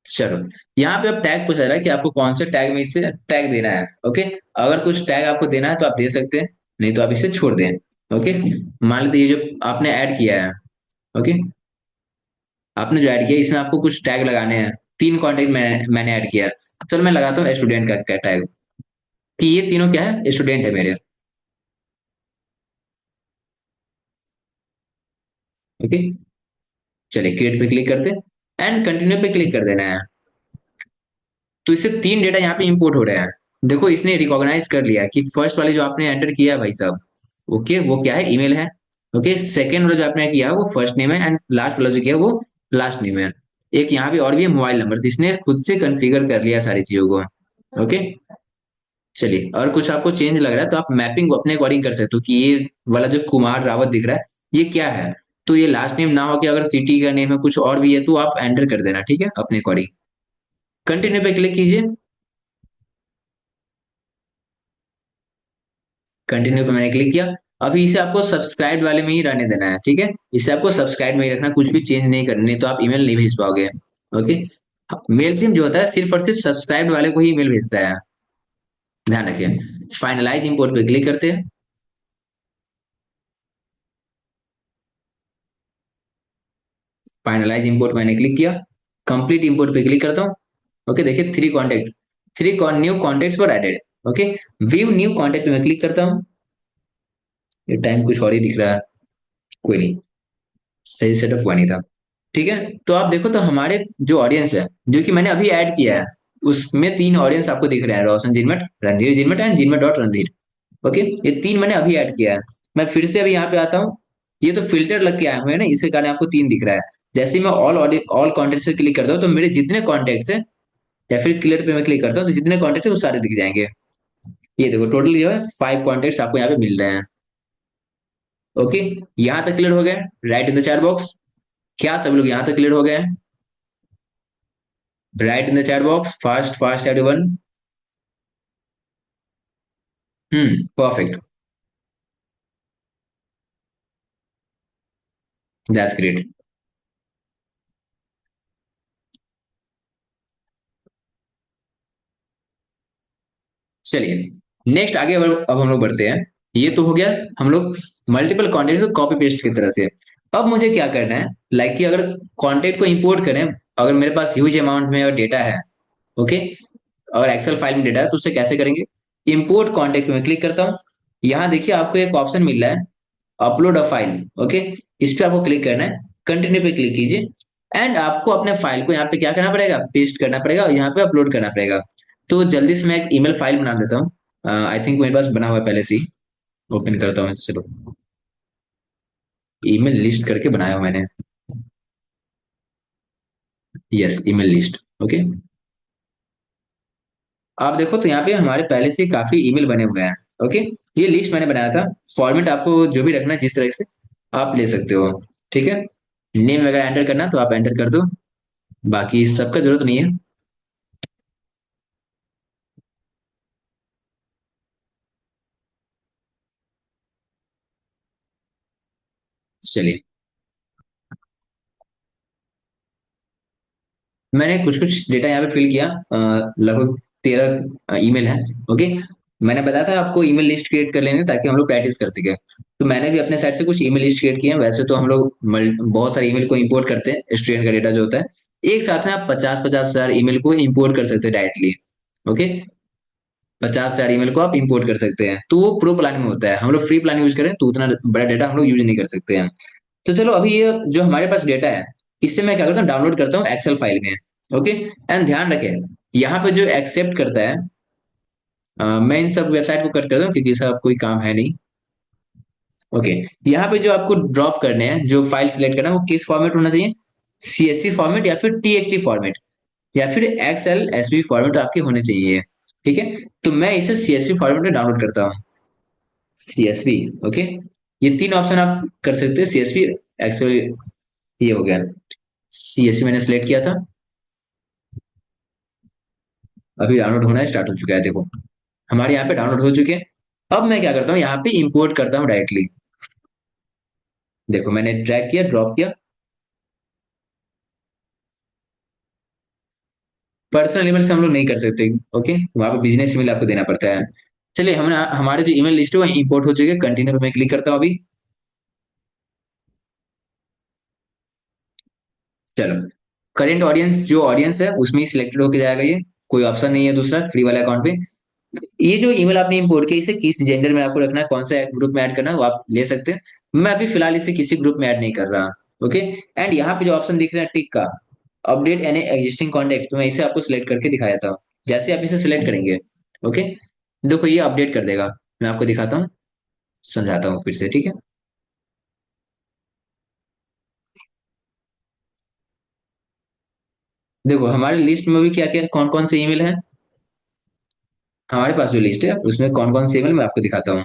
चलो, यहाँ पे अब टैग पूछा जा रहा है कि आपको कौन से टैग में इसे टैग देना है। ओके, अगर कुछ टैग आपको देना है तो आप दे सकते हैं, नहीं तो आप इसे छोड़ दें। ओके, मान लीजिए ये जो आपने ऐड किया है, ओके, आपने जो ऐड किया इसमें आपको कुछ टैग लगाने हैं। तीन कॉन्टेक्ट मैंने ऐड किया है। चलो मैं लगाता हूँ स्टूडेंट का टैग, कि ये तीनों क्या है, स्टूडेंट है मेरे। ओके, चलिए क्रिएट पे क्लिक करते हैं एंड कंटिन्यू पे क्लिक कर देना है। तो इससे तीन डेटा यहाँ पे इंपोर्ट हो रहे हैं। देखो इसने रिकॉग्नाइज कर लिया कि फर्स्ट वाले जो आपने एंटर किया है भाई साहब, ओके, वो क्या है, ईमेल है। ओके, सेकंड वाला जो आपने किया है वो फर्स्ट नेम है, एंड लास्ट वाला जो किया है वो लास्ट नेम है। एक यहाँ पे और भी है मोबाइल नंबर, जिसने खुद से कॉन्फ़िगर कर लिया सारी चीजों को। ओके, चलिए, और कुछ आपको चेंज लग रहा है तो आप मैपिंग अपने अकॉर्डिंग कर सकते हो कि ये वाला जो कुमार रावत दिख रहा है ये क्या है। तो ये लास्ट नेम ना हो के अगर सिटी का नेम है कुछ और भी है तो आप एंटर कर देना, ठीक है, अपने अकॉर्डिंग। कंटिन्यू पे क्लिक कीजिए। कंटिन्यू पे मैंने क्लिक किया। अभी इसे आपको सब्सक्राइब वाले में ही रहने देना है, ठीक है, इसे आपको सब्सक्राइब में ही रखना, कुछ भी चेंज नहीं करना, नहीं तो आप ईमेल नहीं भेज पाओगे। ओके, मेल सिम जो होता है सिर्फ और सिर्फ सब्सक्राइब वाले को ही ईमेल भेजता है, ध्यान रखिए। फाइनलाइज इंपोर्ट पे क्लिक करते हैं। फाइनलाइज इंपोर्ट मैंने क्लिक किया। कंप्लीट इंपोर्ट पे क्लिक करता हूँ। ओके, देखिए थ्री न्यू कॉन्टेक्ट पर added. Okay, view new contact में मैं क्लिक करता हूँ। ये टाइम कुछ और ही दिख रहा है, कोई नहीं, सही सेटअप हुआ नहीं था। ठीक है, तो आप देखो तो हमारे जो ऑडियंस है जो कि मैंने अभी ऐड किया है, उसमें तीन ऑडियंस आपको दिख रहे हैं, रोशन जिनमट, रणधीर जिनमट एंड जिनमट डॉट रणधीर। ओके, ये तीन मैंने अभी ऐड किया है। मैं फिर से अभी यहाँ पे आता हूँ, ये तो फिल्टर लग के आए हुए हैं ना, इसी कारण आपको तीन दिख रहा है। जैसे ही मैं ऑल कॉन्टेक्ट पे क्लिक करता हूँ तो मेरे जितने कॉन्टेक्ट्स हैं, या फिर क्लियर पे मैं क्लिक करता हूँ तो जितने कॉन्टेक्ट है वो सारे दिख जाएंगे। ये देखो टोटल जो है 5 कॉन्टेक्ट्स आपको यहाँ पे मिल रहे हैं। ओके, यहाँ तक क्लियर हो गया, right in the chat box. क्या सब लोग यहाँ तक क्लियर हो गए? Right in the chat box, fast fast everyone. Perfect, that's great. चलिए, नेक्स्ट आगे अब हम लोग बढ़ते हैं। ये तो हो गया हम लोग मल्टीपल कॉन्टेक्ट को कॉपी पेस्ट की तरह से। अब मुझे क्या करना है, लाइक कि अगर कॉन्टेक्ट को इंपोर्ट करें, अगर मेरे पास ह्यूज अमाउंट में अगर डेटा है, ओके, और एक्सेल फाइल में डेटा है तो उससे कैसे करेंगे। इंपोर्ट कॉन्टेक्ट में क्लिक करता हूँ। यहाँ देखिए आपको एक ऑप्शन मिल रहा है, अपलोड अ फाइल। ओके, इस पे आपको क्लिक करना है, कंटिन्यू पे क्लिक कीजिए एंड आपको अपने फाइल को यहाँ पे क्या करना पड़ेगा, पेस्ट करना पड़ेगा और यहाँ पे अपलोड करना पड़ेगा। तो जल्दी से मैं एक ईमेल फाइल बना देता हूँ। आई थिंक मेरे पास बना हुआ है पहले से ही, ओपन करता हूँ, चलो, ईमेल लिस्ट करके बनाया हुआ मैंने। Yes, email list. ओके, आप देखो तो यहाँ पे हमारे पहले से काफी ईमेल बने हुए हैं। ओके, ये लिस्ट मैंने बनाया था। फॉर्मेट आपको जो भी रखना है जिस तरह से आप ले सकते हो। ठीक है, नेम वगैरह एंटर करना तो आप एंटर कर दो, बाकी सबका जरूरत नहीं है। चलिए, मैंने कुछ कुछ डेटा यहाँ पे फिल किया, लगभग 13 ईमेल है। ओके, मैंने बताया था आपको ईमेल लिस्ट क्रिएट कर लेने ताकि हम लोग प्रैक्टिस कर सके। तो मैंने भी अपने साइड से कुछ ईमेल लिस्ट क्रिएट किए हैं। वैसे तो हम लोग बहुत सारे ईमेल को इंपोर्ट करते हैं, स्टूडेंट का डेटा जो होता है। एक साथ में आप 50-50 हजार ईमेल को इंपोर्ट कर सकते हैं डायरेक्टली। ओके, 50 हजार ईमेल को आप इंपोर्ट कर सकते हैं, तो वो प्रो प्लान में होता है। हम लोग फ्री प्लान यूज करें तो उतना बड़ा डेटा हम लोग यूज नहीं कर सकते हैं। तो चलो, अभी ये जो हमारे पास डेटा है, इससे मैं क्या करता हूँ, डाउनलोड करता हूँ एक्सेल फाइल में। ओके, एंड ध्यान रखें, यहाँ पे जो एक्सेप्ट करता है, मैं इन सब वेबसाइट को कट करता हूँ क्योंकि इसका कोई काम है नहीं। ओके, यहाँ पे जो आपको ड्रॉप करने हैं, जो फाइल सिलेक्ट करना है, वो किस फॉर्मेट होना चाहिए? सीएसवी फॉर्मेट या फिर टीएक्सटी फॉर्मेट या फिर एक्सएल एसवी फॉर्मेट आपके होने चाहिए। ठीक है, तो मैं इसे सीएसवी फॉर्मेट में डाउनलोड करता हूँ। सीएसवी। ओके, ये तीन ऑप्शन आप कर सकते हैं, सीएसवी, एक्सएल, ये हो गया। सीएसवी मैंने सेलेक्ट किया था, अभी डाउनलोड होना स्टार्ट हो चुका है। देखो, हमारे यहाँ पे डाउनलोड हो चुके हैं। अब मैं क्या करता हूँ, यहाँ पे इंपोर्ट करता हूँ डायरेक्टली। देखो, मैंने ड्रैग किया, ड्रॉप किया। पर्सनल ईमेल से हम लोग नहीं कर सकते। ओके, वहां पे बिजनेस ईमेल आपको देना पड़ता है। चलिए, हम हमारे जो ईमेल लिस्ट है वो इंपोर्ट हो चुके हैं। कंटिन्यू पे मैं क्लिक करता हूँ अभी। चलो, करेंट ऑडियंस, जो ऑडियंस है उसमें ही सिलेक्टेड होके जाएगा ये। कोई ऑप्शन नहीं है दूसरा फ्री वाले अकाउंट पे। ये जो ईमेल आपने इंपोर्ट किया, इसे किस जेंडर में आपको रखना है, कौन सा ग्रुप में ऐड करना है, वो आप ले सकते हैं। मैं अभी फिलहाल इसे किसी ग्रुप में ऐड नहीं कर रहा। ओके, एंड यहाँ पे जो ऑप्शन दिख रहा है टिक का, अपडेट एनी एग्जिस्टिंग कॉन्टेक्ट, तो मैं इसे आपको सिलेक्ट करके दिखा देता हूँ। जैसे आप इसे सिलेक्ट करेंगे, ओके, देखो ये अपडेट कर देगा। मैं आपको दिखाता हूँ, समझाता हूँ फिर से, ठीक है। देखो, हमारी लिस्ट में भी क्या क्या कौन कौन से ईमेल है। हमारे पास जो लिस्ट है उसमें कौन कौन से ईमेल मैं आपको दिखाता हूँ।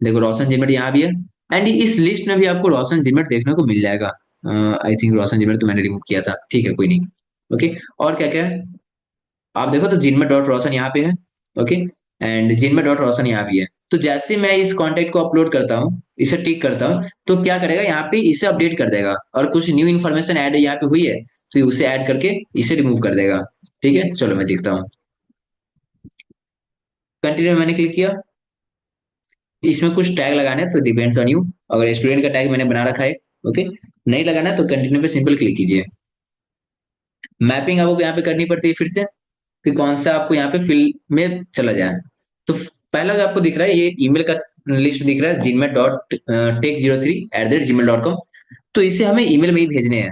देखो, रोशन जिमट यहाँ भी है। एंड इस लिस्ट में भी आपको रोशन जिमट देखने को मिल जाएगा। आई थिंक रोशन जिमट तो मैंने रिमूव किया था, ठीक है, कोई नहीं। ओके, और क्या क्या है, आप देखो तो जिनमें डॉट रोशन यहाँ पे है। ओके, एंड जिनमें डॉट रोशन यहाँ भी है। तो जैसे मैं इस कॉन्टेक्ट को अपलोड करता हूँ, इसे टिक करता हूँ, तो क्या करेगा, यहाँ पे इसे अपडेट कर देगा। और कुछ न्यू इन्फॉर्मेशन ऐड यहाँ पे हुई है तो उसे ऐड करके इसे रिमूव कर देगा। ठीक है, चलो मैं दिखता हूँ। कंटिन्यू मैंने क्लिक किया। इसमें कुछ टैग लगाना है तो डिपेंड्स ऑन यू। अगर स्टूडेंट का टैग मैंने बना रखा है, ओके, नहीं लगाना है तो कंटिन्यू पे सिंपल क्लिक कीजिए। मैपिंग आपको यहाँ पे करनी पड़ती है फिर से, कि कौन सा आपको यहाँ पे फिल में चला जाए। तो पहला जो आपको दिख रहा है, ये ईमेल का लिस्ट दिख रहा है, जिनमें डॉट टेक03@gmail.com। तो इसे हमें ईमेल में ही भेजने हैं।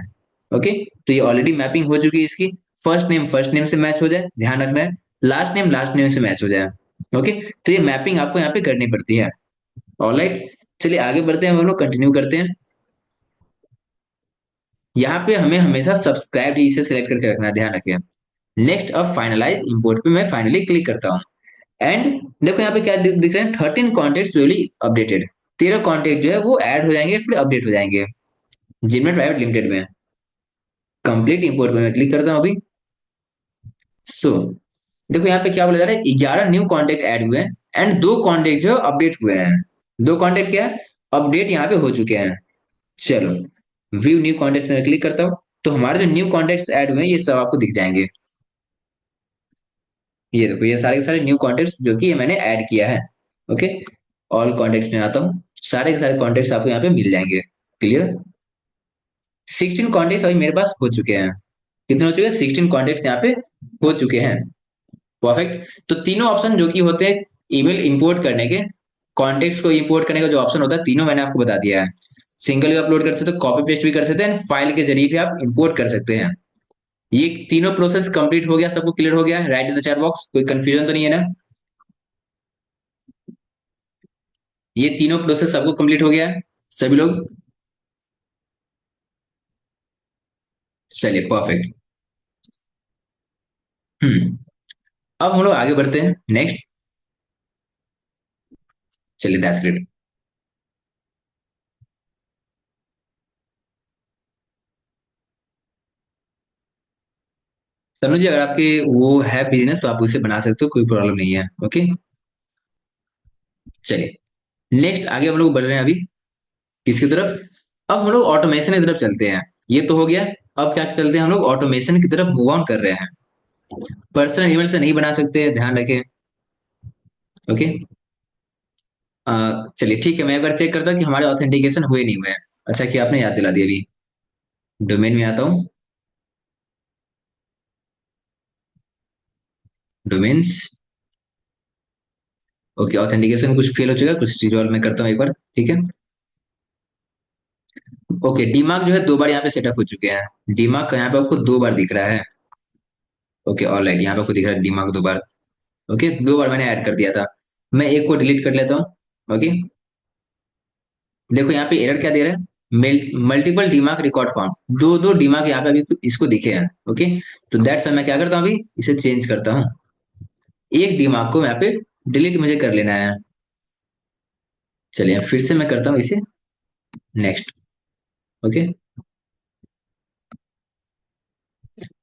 ओके, तो ये ऑलरेडी मैपिंग हो चुकी है इसकी। फर्स्ट नेम से मैच हो जाए, ध्यान रखना है। लास्ट नेम से मैच हो जाए। ओके, तो ये मैपिंग आपको यहाँ पे करनी पड़ती है। ऑलराइट, चलिए आगे बढ़ते हैं, हम लोग कंटिन्यू करते हैं। यहाँ पे हमें हमेशा सब्सक्राइब इसे सिलेक्ट करके रखना है, ध्यान रखिए। नेक्स्ट, अब फाइनलाइज इंपोर्ट पे मैं फाइनली क्लिक करता हूँ। एंड देखो यहाँ पे क्या दिख रहे हैं, 13 कॉन्टेक्ट अपडेटेड। 13 कॉन्टेक्ट जो है वो ऐड हो जाएंगे, फिर अपडेट हो जाएंगे, जिनमें प्राइवेट लिमिटेड में। कंप्लीट इंपोर्ट पे मैं क्लिक करता हूँ अभी। सो देखो यहाँ पे क्या बोला जा रहा है, 11 न्यू कॉन्टेक्ट ऐड हुए हैं एंड 2 कॉन्टेक्ट जो अपडेट हुए हैं। 2 कॉन्टेक्ट क्या है, अपडेट यहाँ पे हो चुके हैं। चलो, व्यू न्यू कॉन्टेक्ट में क्लिक करता हूँ, तो हमारे जो न्यू कॉन्टेक्ट ऐड हुए हैं ये सब आपको दिख जाएंगे। ये देखो, ये सारे के सारे न्यू कॉन्टेक्ट जो कि ये मैंने ऐड किया है। ओके, ऑल कॉन्टेक्ट में आता हूँ, सारे के सारे कॉन्टेक्ट आपको यहाँ पे मिल जाएंगे। क्लियर, 16 कॉन्टेक्ट अभी मेरे पास हो चुके हैं। कितने हो चुके हैं, 16 कॉन्टेक्ट यहाँ पे हो चुके हैं। परफेक्ट, तो तीनों ऑप्शन जो कि होते हैं ईमेल इंपोर्ट करने के, कॉन्टेक्ट को इंपोर्ट करने का जो ऑप्शन होता है, तीनों मैंने आपको बता दिया है। सिंगल भी अपलोड कर सकते हो, कॉपी पेस्ट भी कर सकते हैं, फाइल के जरिए भी आप इंपोर्ट कर सकते हैं। ये तीनों प्रोसेस कंप्लीट हो गया, सबको क्लियर हो गया, right in the chat box, कोई कंफ्यूजन तो नहीं है ना? ये तीनों प्रोसेस सबको कंप्लीट हो गया है, सभी लोग? चलिए परफेक्ट। हम्म। अब हम लोग आगे बढ़ते हैं नेक्स्ट। चलिए दैट्स ग्रेट। तनु जी, अगर आपके वो है बिजनेस तो आप उसे बना सकते हो, कोई प्रॉब्लम नहीं है। ओके। चलिए नेक्स्ट आगे हम लोग बढ़ रहे हैं अभी किसकी तरफ। अब हम लोग ऑटोमेशन की तरफ चलते हैं। ये तो हो गया। अब क्या चलते हैं हम लोग ऑटोमेशन की तरफ मूव ऑन कर रहे हैं। पर्सनल ईमेल से नहीं बना सकते, ध्यान रखें। ओके। चलिए ठीक है, मैं एक बार चेक करता हूँ कि हमारे ऑथेंटिकेशन हुए नहीं हुए हैं। अच्छा कि आपने याद दिला दिया अभी। डोमेन में आता हूँ। डोमेन्स। ओके, ऑथेंटिकेशन कुछ फेल हो चुका है, कुछ चीज और मैं करता हूँ एक बार। ठीक है। ओके, डीमार्क जो है 2 बार यहाँ पे सेटअप हो चुके हैं। डीमार्क यहाँ पे आपको 2 बार दिख रहा है। ओके ऑलराइट, यहाँ पे आपको दिख रहा है डीमार्क 2 बार। ओके, 2 बार मैंने ऐड कर दिया था। मैं एक को डिलीट कर लेता हूँ। ओके। देखो यहाँ पे एरर क्या दे रहा है, मल्टीपल डीमार्क रिकॉर्ड फॉर्म, दो दो डीमार्क यहाँ पे अभी इसको दिखे हैं। ओके। तो दैट्स मैं क्या करता हूँ, अभी इसे चेंज करता हूँ। एक डीमार्क को यहाँ पे डिलीट मुझे कर लेना है। चलिए फिर से मैं करता हूँ इसे नेक्स्ट। ओके।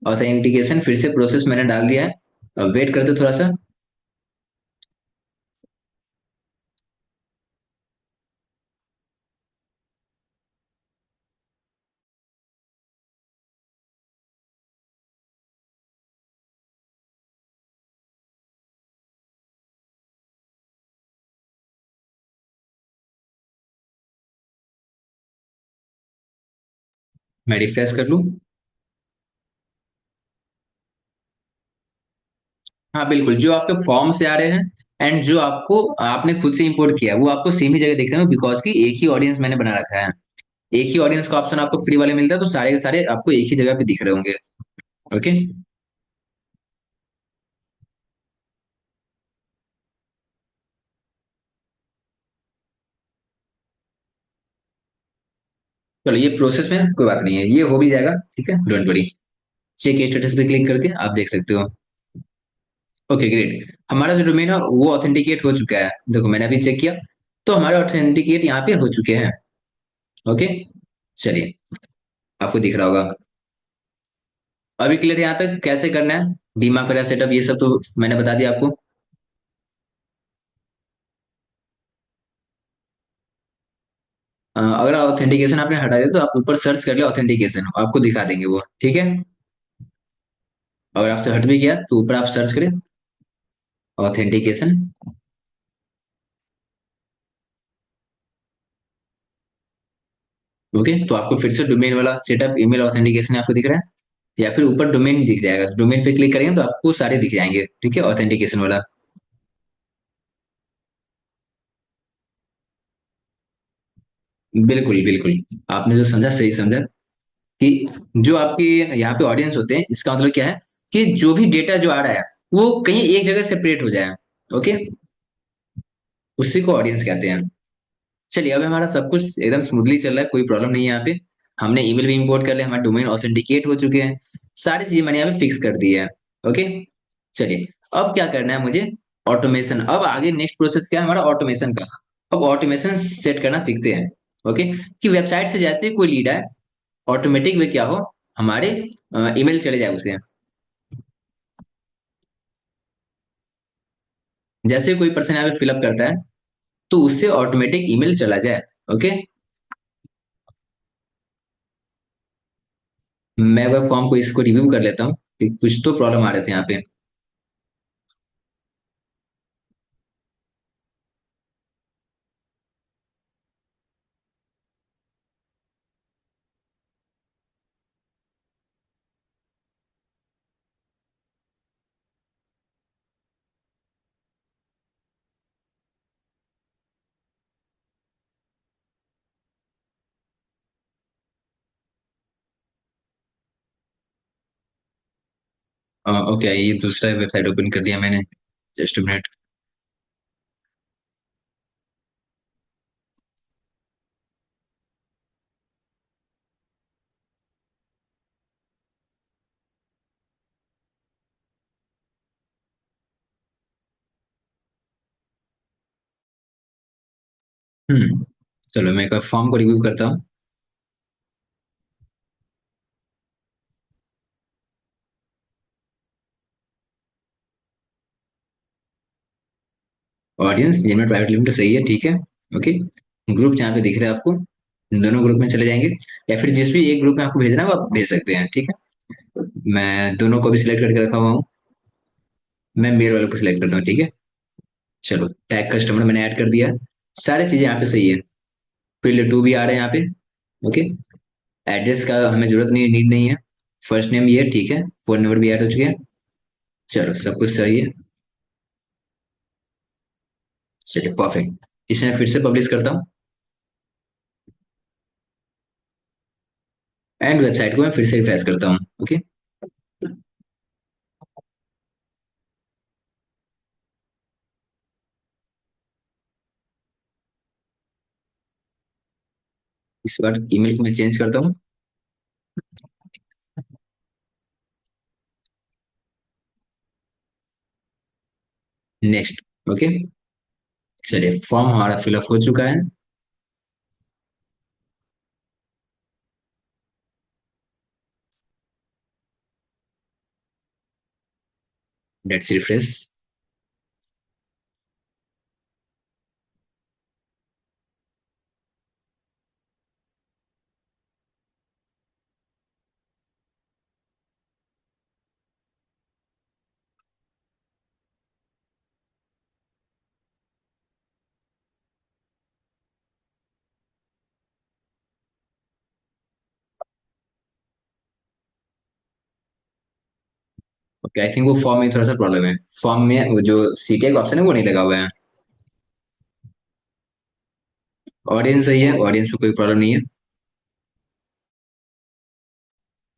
ऑथेंटिकेशन फिर से प्रोसेस मैंने डाल दिया है। अब वेट करते थोड़ा सा। मैं रिफ्रेश कर लूँ। हाँ बिल्कुल, जो आपके फॉर्म से आ रहे हैं एंड जो आपको आपने खुद से इंपोर्ट किया है, वो आपको सेम ही जगह दिख रहे हैं, बिकॉज की एक ही ऑडियंस मैंने बना रखा है। एक ही ऑडियंस का ऑप्शन आपको फ्री वाले मिलता है, तो सारे के सारे आपको एक ही जगह पे दिख रहे होंगे। ओके। चलो ये प्रोसेस में कोई बात नहीं है, ये हो भी जाएगा। ठीक है, डोंट वरी। चेक स्टेटस पे क्लिक करके आप देख सकते हो। ओके ग्रेट, हमारा जो डोमेन है वो ऑथेंटिकेट हो चुका है। देखो मैंने अभी चेक किया, तो हमारे ऑथेंटिकेट यहाँ पे हो चुके हैं। ओके। चलिए, आपको दिख रहा होगा। अभी क्लियर है यहाँ तक कैसे करना है, डीमार्क वगैरह सेटअप ये सब तो मैंने बता दिया आपको। अगर ऑथेंटिकेशन आपने हटा दिया तो आप ऊपर सर्च कर ले ऑथेंटिकेशन, आपको दिखा देंगे वो। ठीक है। अगर आपसे हट भी गया तो ऊपर आप सर्च करें ऑथेंटिकेशन। ओके, तो आपको फिर से डोमेन वाला सेटअप ईमेल ऑथेंटिकेशन आपको दिख रहा है, या फिर ऊपर डोमेन दिख जाएगा, डोमेन पे क्लिक करेंगे तो आपको सारे दिख जाएंगे। ठीक है, ऑथेंटिकेशन वाला। बिल्कुल बिल्कुल, आपने जो समझा सही समझा। कि जो आपके यहाँ पे ऑडियंस होते हैं, इसका मतलब क्या है कि जो भी डेटा जो आ रहा है वो कहीं एक जगह सेपरेट हो जाए। ओके, उसी को ऑडियंस कहते हैं। चलिए अब हमारा सब कुछ एकदम स्मूथली चल रहा है, कोई प्रॉब्लम नहीं है यहाँ पे। हमने ईमेल भी इंपोर्ट कर लिया, हमारे डोमेन ऑथेंटिकेट हो चुके हैं, सारी चीजें मैंने यहाँ पे फिक्स कर दी है। ओके। चलिए, अब क्या करना है मुझे, ऑटोमेशन। अब आगे नेक्स्ट प्रोसेस क्या है हमारा, ऑटोमेशन का। अब ऑटोमेशन सेट करना सीखते हैं। ओके। कि वेबसाइट से जैसे ही कोई लीड आए, ऑटोमेटिक वे क्या हो, हमारे ईमेल चले जाए उसे। जैसे कोई पर्सन यहाँ पे फिलअप करता है, तो उससे ऑटोमेटिक ईमेल चला जाए। ओके। मैं वेब फॉर्म को इसको रिव्यू कर लेता हूँ कि कुछ तो प्रॉब्लम आ रहे थे यहाँ पे। ओके, ये दूसरा वेबसाइट ओपन कर दिया मैंने। Just minute. हम्म। चलो मैं एक बार फॉर्म को रिव्यू करता हूँ। ऑडियंस जिनमें प्राइवेट लिमिट सही है, ठीक है। ओके। ग्रुप जहाँ पे दिख रहा है आपको, दोनों ग्रुप में चले जाएंगे, या फिर जिस भी एक ग्रुप में आपको भेजना है वो आप भेज सकते हैं, ठीक है। मैं दोनों को भी सिलेक्ट करके रखा हुआ हूँ। मैं मेल वाले को सिलेक्ट करता हूँ, ठीक है। चलो टैग कस्टमर मैंने ऐड कर दिया। सारी चीजें यहाँ पे सही है। फील्ड टू भी आ रहे हैं यहाँ पे। ओके। एड्रेस का हमें जरूरत नहीं, नीड नहीं है। फर्स्ट नेम भी है, ठीक है। फोन नंबर भी ऐड हो चुके हैं। चलो सब कुछ सही है। चलिए परफेक्ट, इसे मैं फिर से पब्लिश करता हूँ। एंड वेबसाइट को मैं फिर से रिफ्रेश करता हूँ। ओके। इस बार ईमेल को मैं चेंज करता हूँ। नेक्स्ट। ओके। चलिए फॉर्म हमारा फिलअप हो चुका है। Let's refresh. Okay, I think वो फॉर्म में थोड़ा सा प्रॉब्लम है। फॉर्म में वो जो सीटेक ऑप्शन है वो नहीं लगा हुआ है। ऑडियंस सही है, ऑडियंस में कोई प्रॉब्लम नहीं है।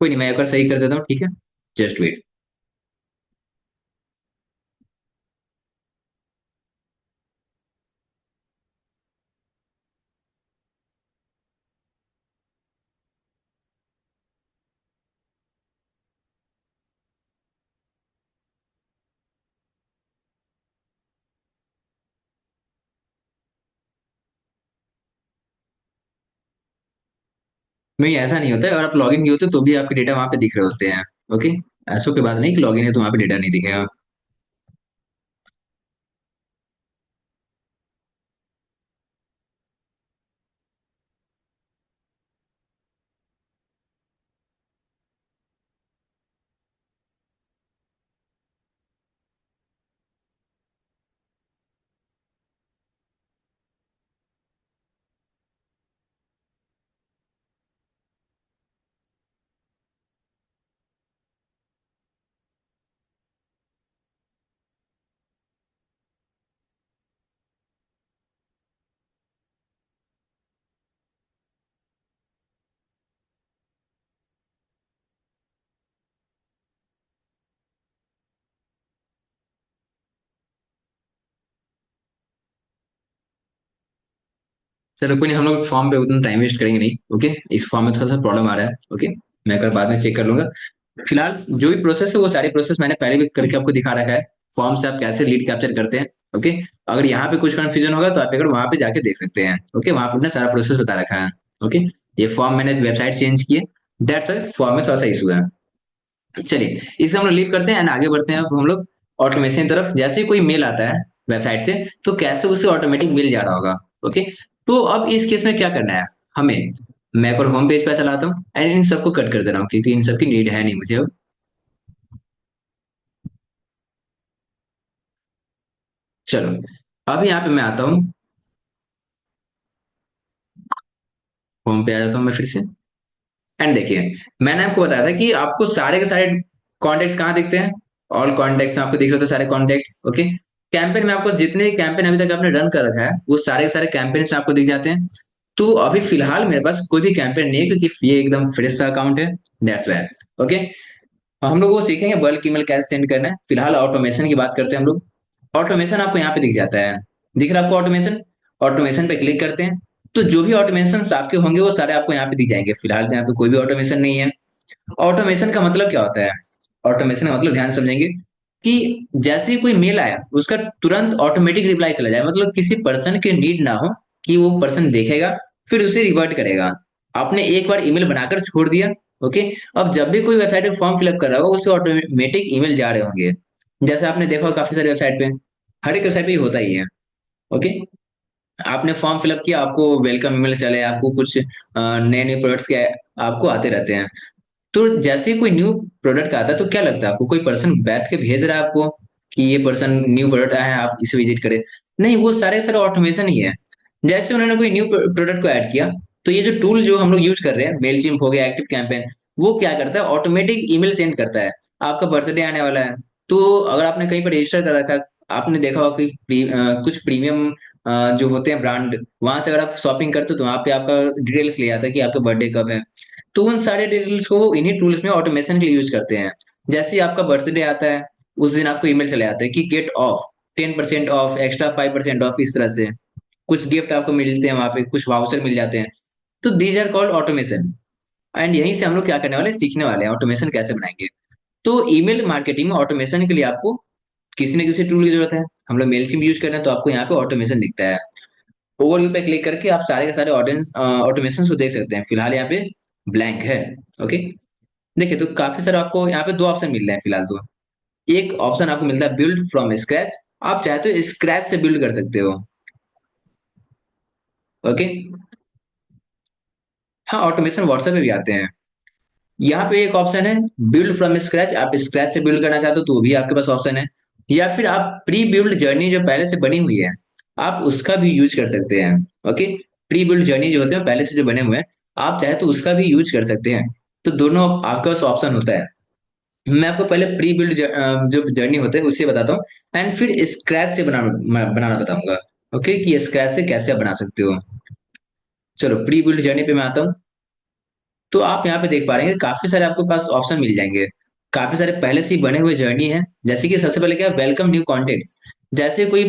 कोई नहीं, मैं एक बार सही कर देता हूँ, ठीक है। Just wait. नहीं ऐसा नहीं होता है, और आप लॉगिन नहीं होते तो भी आपके डेटा वहां पे दिख रहे होते हैं। ओके। ऐसा कोई बात नहीं कि लॉगिन है तो वहां पे डेटा नहीं दिखेगा। चलो कोई नहीं, हम लोग फॉर्म पे उतना टाइम वेस्ट करेंगे नहीं। ओके। इस फॉर्म में थोड़ा सा प्रॉब्लम आ रहा है। ओके। मैं कल बाद में चेक कर लूंगा। फिलहाल जो भी प्रोसेस है वो सारी प्रोसेस मैंने पहले भी करके आपको दिखा रखा है। फॉर्म से आप कैसे लीड कैप्चर करते हैं। ओके। अगर यहाँ पे कुछ कंफ्यूजन होगा तो आप अगर वहां पे जाके देख सकते हैं। ओके, वहां पे अपना सारा प्रोसेस बता रखा है। ओके। ये फॉर्म मैंने वेबसाइट चेंज की है, दैट्स व्हाई फॉर्म में थोड़ा सा इशू है। चलिए इसे हम लोग लीव करते हैं एंड आगे बढ़ते हैं। अब हम लोग ऑटोमेशन की तरफ। जैसे ही कोई मेल आता है वेबसाइट से, तो कैसे उसे ऑटोमेटिक मिल जा रहा होगा। ओके। तो अब इस केस में क्या करना है हमें। मैं एक और होम पेज पे चलाता हूँ एंड इन सबको कट कर दे रहा हूँ क्योंकि इन सबकी नीड है नहीं मुझे अब। चलो अब यहाँ पे मैं आता हूँ। होम पे आ जाता हूँ मैं फिर से। एंड देखिए, मैंने आपको बताया था कि आपको सारे के सारे कॉन्टेक्ट कहाँ दिखते हैं। ऑल कॉन्टेक्ट में आपको दिख रहे होते हैं सारे कॉन्टेक्ट। ओके। कैंपेन में आपको जितने कैंपेन अभी तक आपने रन कर रखा है वो सारे के सारे कैंपेन्स में आपको दिख जाते हैं। तो अभी फिलहाल मेरे पास कोई भी कैंपेन नहीं है क्योंकि ये एकदम फ्रेश सा अकाउंट है। That's why. ओके। हम लोग वो सीखेंगे बल्क ईमेल कैसे सेंड करना है। फिलहाल ऑटोमेशन की बात करते हैं हम लोग। ऑटोमेशन आपको यहाँ पे दिख जाता है। दिख रहा है आपको ऑटोमेशन। ऑटोमेशन पे क्लिक करते हैं तो जो भी ऑटोमेशन आपके होंगे वो सारे आपको यहाँ पे दिख जाएंगे। फिलहाल तो यहाँ पे कोई भी ऑटोमेशन नहीं है। ऑटोमेशन का मतलब क्या होता है। ऑटोमेशन का मतलब ध्यान से समझेंगे कि जैसे ही कोई मेल आया उसका तुरंत ऑटोमेटिक रिप्लाई चला जाए, मतलब किसी पर्सन के नीड ना हो कि वो पर्सन देखेगा, फिर उसे रिवर्ट करेगा। आपने एक बार ईमेल बनाकर छोड़ दिया, ओके। अब जब भी कोई वेबसाइट पे फॉर्म फिलअप कर रहा होगा, उससे ऑटोमेटिक ईमेल जा रहे होंगे। जैसे आपने देखा होगा काफी सारी वेबसाइट पे, हर एक वेबसाइट पे ये होता ही है, ओके। आपने फॉर्म फिलअप किया, आपको वेलकम ईमेल चले, आपको कुछ नए नए प्रोडक्ट्स के आपको आते रहते हैं। तो जैसे ही कोई न्यू प्रोडक्ट आता है, तो क्या लगता है आपको, कोई पर्सन बैठ के भेज रहा है आपको कि ये पर्सन न्यू प्रोडक्ट आया है, आप इसे विजिट करें? नहीं, वो सारे सारे ऑटोमेशन ही है। जैसे उन्होंने कोई न्यू प्रोडक्ट को ऐड किया, तो ये जो टूल जो हम लोग यूज कर रहे हैं, मेलचिम्प हो गया, एक्टिव कैंपेन, वो क्या करता है, ऑटोमेटिक ईमेल सेंड करता है। आपका बर्थडे आने वाला है, तो अगर आपने कहीं पर रजिस्टर कर रखा है, आपने देखा होगा कि कुछ प्रीमियम जो होते हैं ब्रांड, वहां से अगर आप शॉपिंग करते हो, तो वहां पे आपका डिटेल्स ले आता है कि आपका बर्थडे कब है। तो उन सारे डिटेल्स को वो इन्हीं टूल्स में ऑटोमेशन के लिए यूज करते हैं। जैसे ही आपका बर्थडे आता है, उस दिन आपको ईमेल चले आता है कि get off 10% off, extra 5% off, इस तरह से कुछ गिफ्ट आपको मिलते हैं, वहां पे कुछ वाउचर मिल जाते हैं। तो these are called automation. And यहीं से हम लोग क्या करने वाले हैं, सीखने वाले हैं ऑटोमेशन कैसे बनाएंगे। तो ईमेल मार्केटिंग में ऑटोमेशन के लिए आपको किसी न किसी टूल की जरूरत है। हम लोग मेलचिम्प यूज कर रहे हैं, तो आपको यहाँ पे ऑटोमेशन दिखता है। ओवरव्यू पे क्लिक करके आप सारे के सारे ऑडियंस ऑटोमेशन को देख सकते हैं। फिलहाल यहाँ पे ब्लैंक है, ओके। देखिए, तो काफी सारे आपको यहाँ पे दो ऑप्शन मिल रहे हैं फिलहाल तो। एक ऑप्शन आपको मिलता है बिल्ड फ्रॉम स्क्रैच। आप चाहे तो स्क्रैच से बिल्ड कर सकते हो, ओके। हाँ, ऑटोमेशन व्हाट्सएप पे भी आते हैं। यहाँ पे एक ऑप्शन है बिल्ड फ्रॉम स्क्रैच। आप स्क्रैच से बिल्ड करना चाहते हो, तो वो भी आपके पास ऑप्शन है। या फिर आप प्री बिल्ड जर्नी जो पहले से बनी हुई है, आप उसका भी यूज कर सकते हैं, ओके। प्री बिल्ड जर्नी जो होते हैं पहले से जो बने हुए हैं, आप चाहे तो उसका भी यूज कर सकते हैं। तो दोनों आपके पास ऑप्शन होता है। मैं आपको पहले प्री बिल्ड जो जर्नी होते हैं उससे बताता हूँ, एंड फिर स्क्रैच से बनाना बताऊंगा, ओके, कि स्क्रैच से कैसे आप बना सकते हो। चलो, प्री बिल्ड जर्नी पे मैं आता हूँ। तो आप यहाँ पे देख पा रहे हैं कि काफी सारे आपके पास ऑप्शन मिल जाएंगे। काफी सारे पहले से ही बने हुए जर्नी है। जैसे कि सबसे पहले क्या है, वेलकम न्यू कॉन्टेक्ट्स। जैसे कोई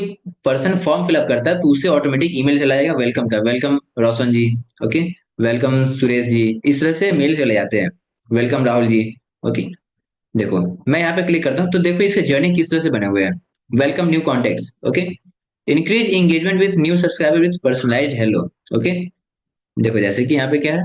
पर्सन फॉर्म फिलअप करता है, तो उससे ऑटोमेटिक ईमेल चला जाएगा वेलकम का, वेलकम रोशन जी, ओके, वेलकम सुरेश जी, इस तरह से मेल चले जाते हैं, वेलकम राहुल जी, ओके। देखो, मैं यहाँ पे क्लिक करता हूँ, तो देखो इसके जर्नी किस तरह से बने हुए हैं। Welcome new contacts, okay. Increase engagement with new subscriber with personalised hello, okay. देखो, जैसे कि यहाँ पे क्या है,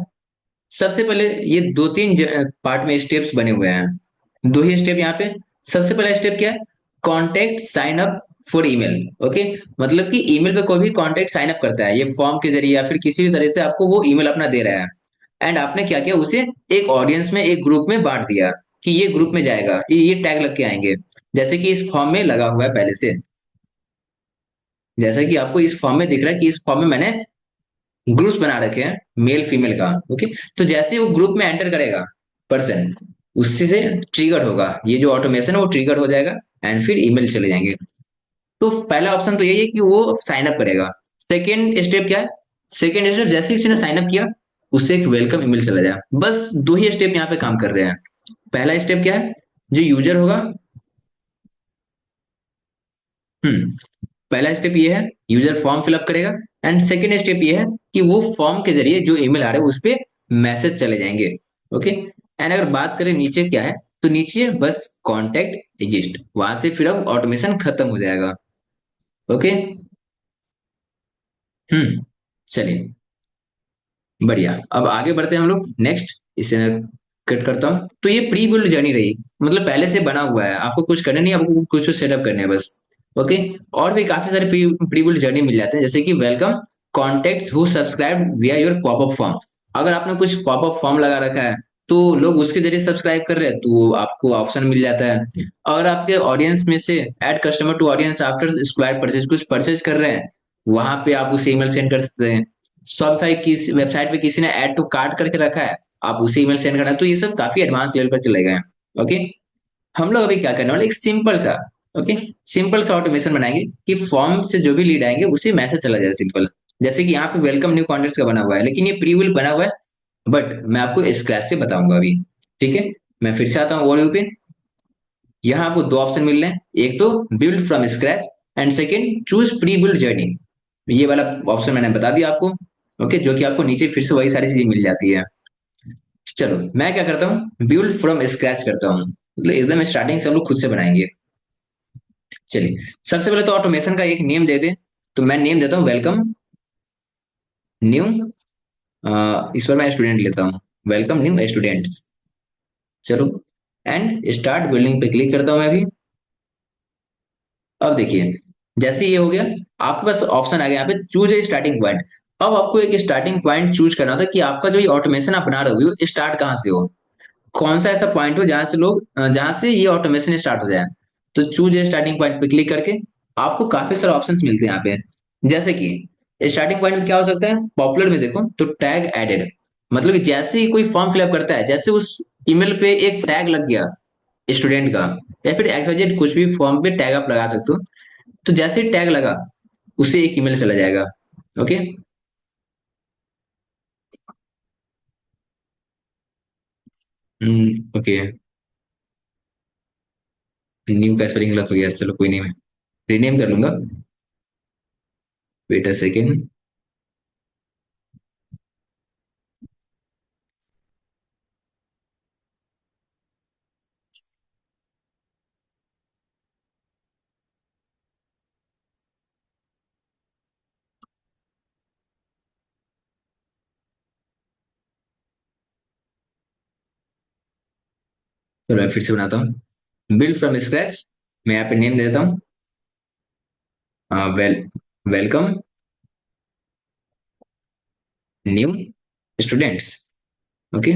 सबसे पहले ये दो तीन पार्ट में स्टेप्स बने हुए हैं, दो ही स्टेप यहाँ पे। सबसे पहला स्टेप क्या है, contact sign up for email, okay. मतलब कि ईमेल पे कोई भी कॉन्टेक्ट साइन अप करता है, ये फॉर्म के जरिए या फिर किसी भी तरह से आपको वो ईमेल अपना दे रहा है, एंड आपने क्या किया, उसे एक ऑडियंस में, एक ग्रुप में बांट दिया कि ये ग्रुप में जाएगा, ये टैग लग के आएंगे, जैसे कि इस फॉर्म में लगा हुआ है पहले से। जैसा कि आपको इस फॉर्म में दिख रहा है कि इस फॉर्म में मैंने ग्रुप्स बना रखे हैं मेल फीमेल का, ओके। तो जैसे वो ग्रुप में एंटर करेगा पर्सन, उससे से ट्रिगर होगा, ये जो ऑटोमेशन है वो ट्रिगर हो जाएगा, एंड फिर ईमेल चले जाएंगे। तो पहला ऑप्शन तो यही है कि वो साइन अप करेगा। सेकेंड स्टेप क्या है, सेकेंड स्टेप जैसे ही उसने साइन अप किया, उससे एक वेलकम ईमेल चला जाए। बस दो ही स्टेप यहाँ पे काम कर रहे हैं। पहला स्टेप क्या है, जो यूजर होगा, हम्म पहला स्टेप ये है, यूजर फॉर्म फिलअप करेगा। एंड सेकेंड स्टेप ये है कि वो फॉर्म के जरिए जो ईमेल आ रहा है उस पे मैसेज चले जाएंगे, ओके। एंड अगर बात करें नीचे क्या है, तो नीचे बस कॉन्टेक्ट एग्जिस्ट, वहां से फिर अब ऑटोमेशन खत्म हो जाएगा, ओके। चलिए, बढ़िया। अब आगे बढ़ते हैं हम लोग नेक्स्ट, इसे कट करता हूँ। तो ये प्री बिल्ड जर्नी रही, मतलब पहले से बना हुआ है, आपको कुछ करना नहीं है, आपको कुछ सेटअप करने हैं बस, ओके। और भी काफी सारे प्री बिल्ड जर्नी मिल जाते हैं, जैसे कि वेलकम कॉन्टेक्ट हु सब्सक्राइब विया योर पॉपअप फॉर्म। अगर आपने कुछ पॉपअप फॉर्म लगा रखा है, तो लोग उसके जरिए सब्सक्राइब कर रहे हैं, तो आपको ऑप्शन मिल जाता है। और आपके ऑडियंस में से add customer to audience after Square purchase, कुछ परचेज कर रहे हैं, वहां पे आप उसे ईमेल सेंड कर सकते हैं। शॉपिफाई की वेबसाइट पे किसी ने ऐड टू कार्ट करके रखा है, आप उसे ईमेल सेंड करना है, तो ये सब काफी एडवांस लेवल पर चले गए हैं, ओके। हम लोग अभी क्या करने वाले, एक सिंपल सा, ओके, सिंपल सा ऑटोमेशन बनाएंगे कि फॉर्म से जो भी लीड आएंगे उसे मैसेज चला जाए, सिंपल। जैसे कि यहाँ पे वेलकम न्यू कॉन्टेक्ट का बना हुआ है, लेकिन ये प्री विल बना हुआ है, बट मैं आपको स्क्रैच से बताऊंगा अभी, ठीक है। मैं फिर से आता हूँ ओवरव्यू पे। यहाँ आपको दो ऑप्शन मिल रहे हैं, एक तो build from scratch, and second choose pre build journey. ये वाला ऑप्शन मैंने बता दिया आपको, ओके, जो कि आपको नीचे फिर से वही सारी चीजें मिल जाती है। चलो, मैं क्या करता हूँ, बिल्ड फ्रॉम स्क्रैच करता हूँ, मतलब एकदम स्टार्टिंग से हम लोग खुद से बनाएंगे। चलिए, सबसे पहले तो ऑटोमेशन का एक नेम दे दे। तो मैं नेम देता हूँ वेलकम न्यू, इस पर मैं स्टूडेंट लेता हूँ, वेलकम न्यू स्टूडेंट्स। चलो, एंड स्टार्ट बिल्डिंग पे क्लिक करता हूँ मैं अभी। अब देखिए, जैसे ये हो गया, आपके पास ऑप्शन आ गया यहाँ पे चूज ए स्टार्टिंग पॉइंट। अब आपको एक स्टार्टिंग पॉइंट चूज करना होता है कि आपका जो ये ऑटोमेशन आप बना रहे हो स्टार्ट कहाँ से हो, कौन सा ऐसा पॉइंट हो जहां से जहां से ये ऑटोमेशन स्टार्ट हो जाए। तो चूज ए स्टार्टिंग पॉइंट पे क्लिक करके आपको काफी सारे ऑप्शंस मिलते हैं यहाँ पे। जैसे कि स्टार्टिंग पॉइंट में क्या हो सकता है, पॉपुलर में देखो तो टैग एडेड, मतलब कि जैसे ही कोई फॉर्म फिलअप करता है, जैसे उस ईमेल पे एक टैग लग गया स्टूडेंट का, या फिर एक्सवाइजेड कुछ भी फॉर्म पे टैग आप लगा सकते हो, तो जैसे ही टैग लगा उसे एक ईमेल चला जाएगा। ओके। ओके, न्यू का स्पेलिंग गलत हो गया, चलो कोई नहीं, मैं रीनेम कर लूंगा। Wait a second. चलो मैं फिर से बनाता हूँ, बिल्ड फ्रॉम स्क्रैच। मैं यहाँ पे नेम देता हूँ, well welcome new students. Okay,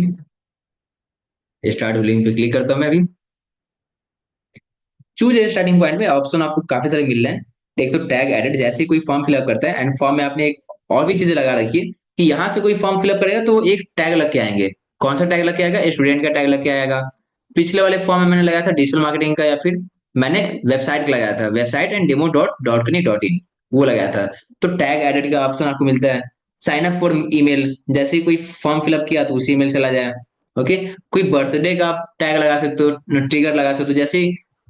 start link पे क्लिक करता हूँ मैं अभी। चूज ए स्टार्टिंग पॉइंट में ऑप्शन आपको काफी सारे मिल रहे हैं। एक तो टैग एडेड, जैसे ही कोई फॉर्म फिलअप करता है एंड फॉर्म में आपने एक और भी चीजें लगा रखी है कि यहाँ से कोई फॉर्म फिलअप करेगा तो एक टैग लग के आएंगे। कौन सा टैग लग के आएगा, स्टूडेंट का टैग लग के आएगा। पिछले वाले फॉर्म में मैंने लगाया था डिजिटल मार्केटिंग का, या फिर मैंने वेबसाइट का लगाया था, website and demo dot dot dot in, वो लगाया था। तो टैग एडेड का ऑप्शन आपको मिलता है। साइन अप फॉर ईमेल, जैसे ही कोई फॉर्म फिलअप किया तो उसी ईमेल चला जाए। ओके, कोई बर्थडे का आप टैग लगा सकते हो, ट्रिगर लगा सकते हो, जैसे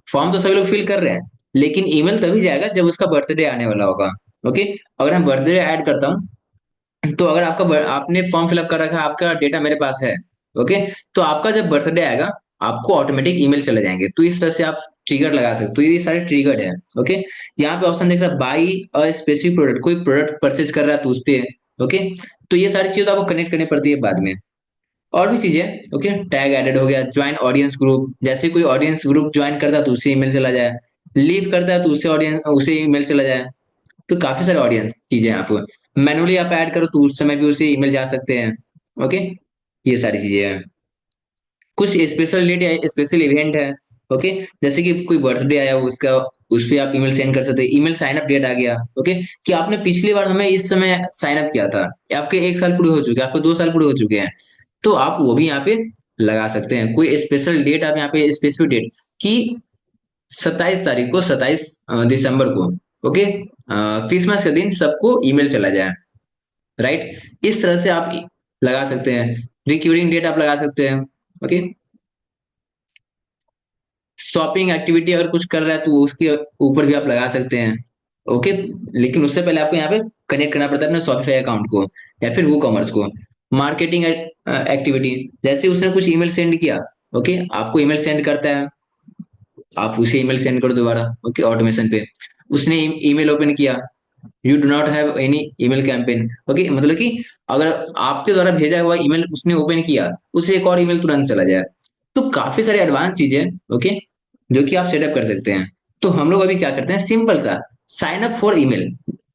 फॉर्म तो सभी लोग फिल कर रहे हैं, लेकिन ईमेल तभी जाएगा जब उसका बर्थडे आने वाला होगा। ओके, अगर हम बर्थडे ऐड करता हूँ, तो अगर आपने फॉर्म फिलअप कर रखा है, आपका डेटा मेरे पास है। ओके, तो आपका जब बर्थडे आएगा आपको ऑटोमेटिक ईमेल चले जाएंगे, तो इस तरह से आप ट्रिगर लगा सकते हो। तो ये सारे ट्रिगर्ड है। ओके, यहाँ पे ऑप्शन देख रहा है बाई अ स्पेसिफिक प्रोडक्ट, कोई प्रोडक्ट परचेज कर रहा है तो उस पे। ओके, तो ये सारी चीजें तो आपको कनेक्ट करनी पड़ती है बाद में, और भी चीजें। ओके, टैग एडेड हो गया, ज्वाइन ऑडियंस ग्रुप, जैसे कोई ऑडियंस ग्रुप ज्वाइन करता है तो उसे ईमेल चला जाए, लीव करता है तो उसे ईमेल चला जाए। तो काफी सारे ऑडियंस चीजें आप मैनुअली आप ऐड करो तो उस समय भी उसे ईमेल जा सकते हैं। ओके, ये सारी चीजें हैं। कुछ स्पेशल डेट या स्पेशल इवेंट है। ओके, जैसे कि कोई बर्थडे आया हो उसका, उस पर आप ईमेल सेंड कर सकते हैं। ईमेल साइन अप डेट आ गया। ओके, कि आपने पिछली बार हमें इस समय साइन अप किया था, आपके 1 साल पूरे हो चुके हैं, आपके 2 साल पूरे हो चुके हैं, तो आप वो भी यहाँ पे लगा सकते हैं। कोई स्पेशल डेट आप यहाँ पे स्पेसिफिक डेट कि 27 तारीख को, 27 दिसंबर को, ओके, क्रिसमस के दिन सबको ईमेल चला जाए। राइट, इस तरह से आप लगा सकते हैं। रिक्यूरिंग डेट आप लगा सकते हैं। ओके, शॉपिंग एक्टिविटी अगर कुछ कर रहा है तो उसके ऊपर भी आप लगा सकते हैं। ओके, लेकिन उससे पहले आपको यहाँ पे कनेक्ट करना पड़ता है अपने शॉपिफाई अकाउंट को या फिर वो कॉमर्स को। मार्केटिंग एक्टिविटी, जैसे उसने कुछ ईमेल सेंड किया, ओके, आपको ईमेल सेंड करता है, आप उसे ईमेल सेंड करो दोबारा। ओके, ऑटोमेशन पे उसने ईमेल ओपन किया, you do not have any email campaign. Okay, मतलब कि अगर आपके द्वारा भेजा हुआ ईमेल उसने ओपन किया, उसे एक और ईमेल तुरंत चला जाए। तो काफी सारे एडवांस चीजें, ओके, जो कि आप सेटअप कर सकते हैं। तो हम लोग अभी क्या करते हैं, सिंपल सा साइन अप फॉर ईमेल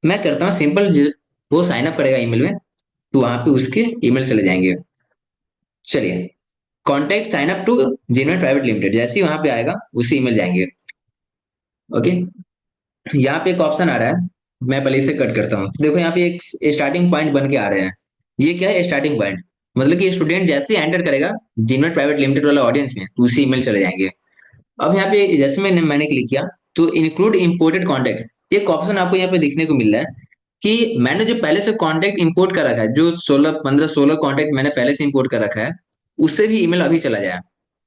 मैं करता हूँ सिंपल। वो साइन अप करेगा ईमेल में तो वहां पे उसके ईमेल चले जाएंगे। चलिए, contact sign up to genuine private limited, जैसे ही वहां पे आएगा उसी ईमेल जाएंगे। ओके, यहाँ पे एक ऑप्शन आ रहा है, मैं पहले इसे कट करता हूँ। देखो यहाँ पे एक स्टार्टिंग पॉइंट बन के आ रहे हैं। ये क्या है, स्टार्टिंग पॉइंट, मतलब कि स्टूडेंट जैसे ही एंटर करेगा जिनमें प्राइवेट लिमिटेड वाला ऑडियंस में, तो उसी ईमेल चले जाएंगे। अब यहाँ पे जैसे मैंने क्लिक किया तो इंक्लूड इंपोर्टेड कॉन्टेक्ट्स, एक ऑप्शन आपको यहाँ पे दिखने को मिल रहा है कि मैंने जो पहले से कॉन्टेक्ट इंपोर्ट कर रखा है, जो 16 15 16 कॉन्टेक्ट मैंने पहले से इंपोर्ट कर रखा है, उससे भी ईमेल अभी चला जाए।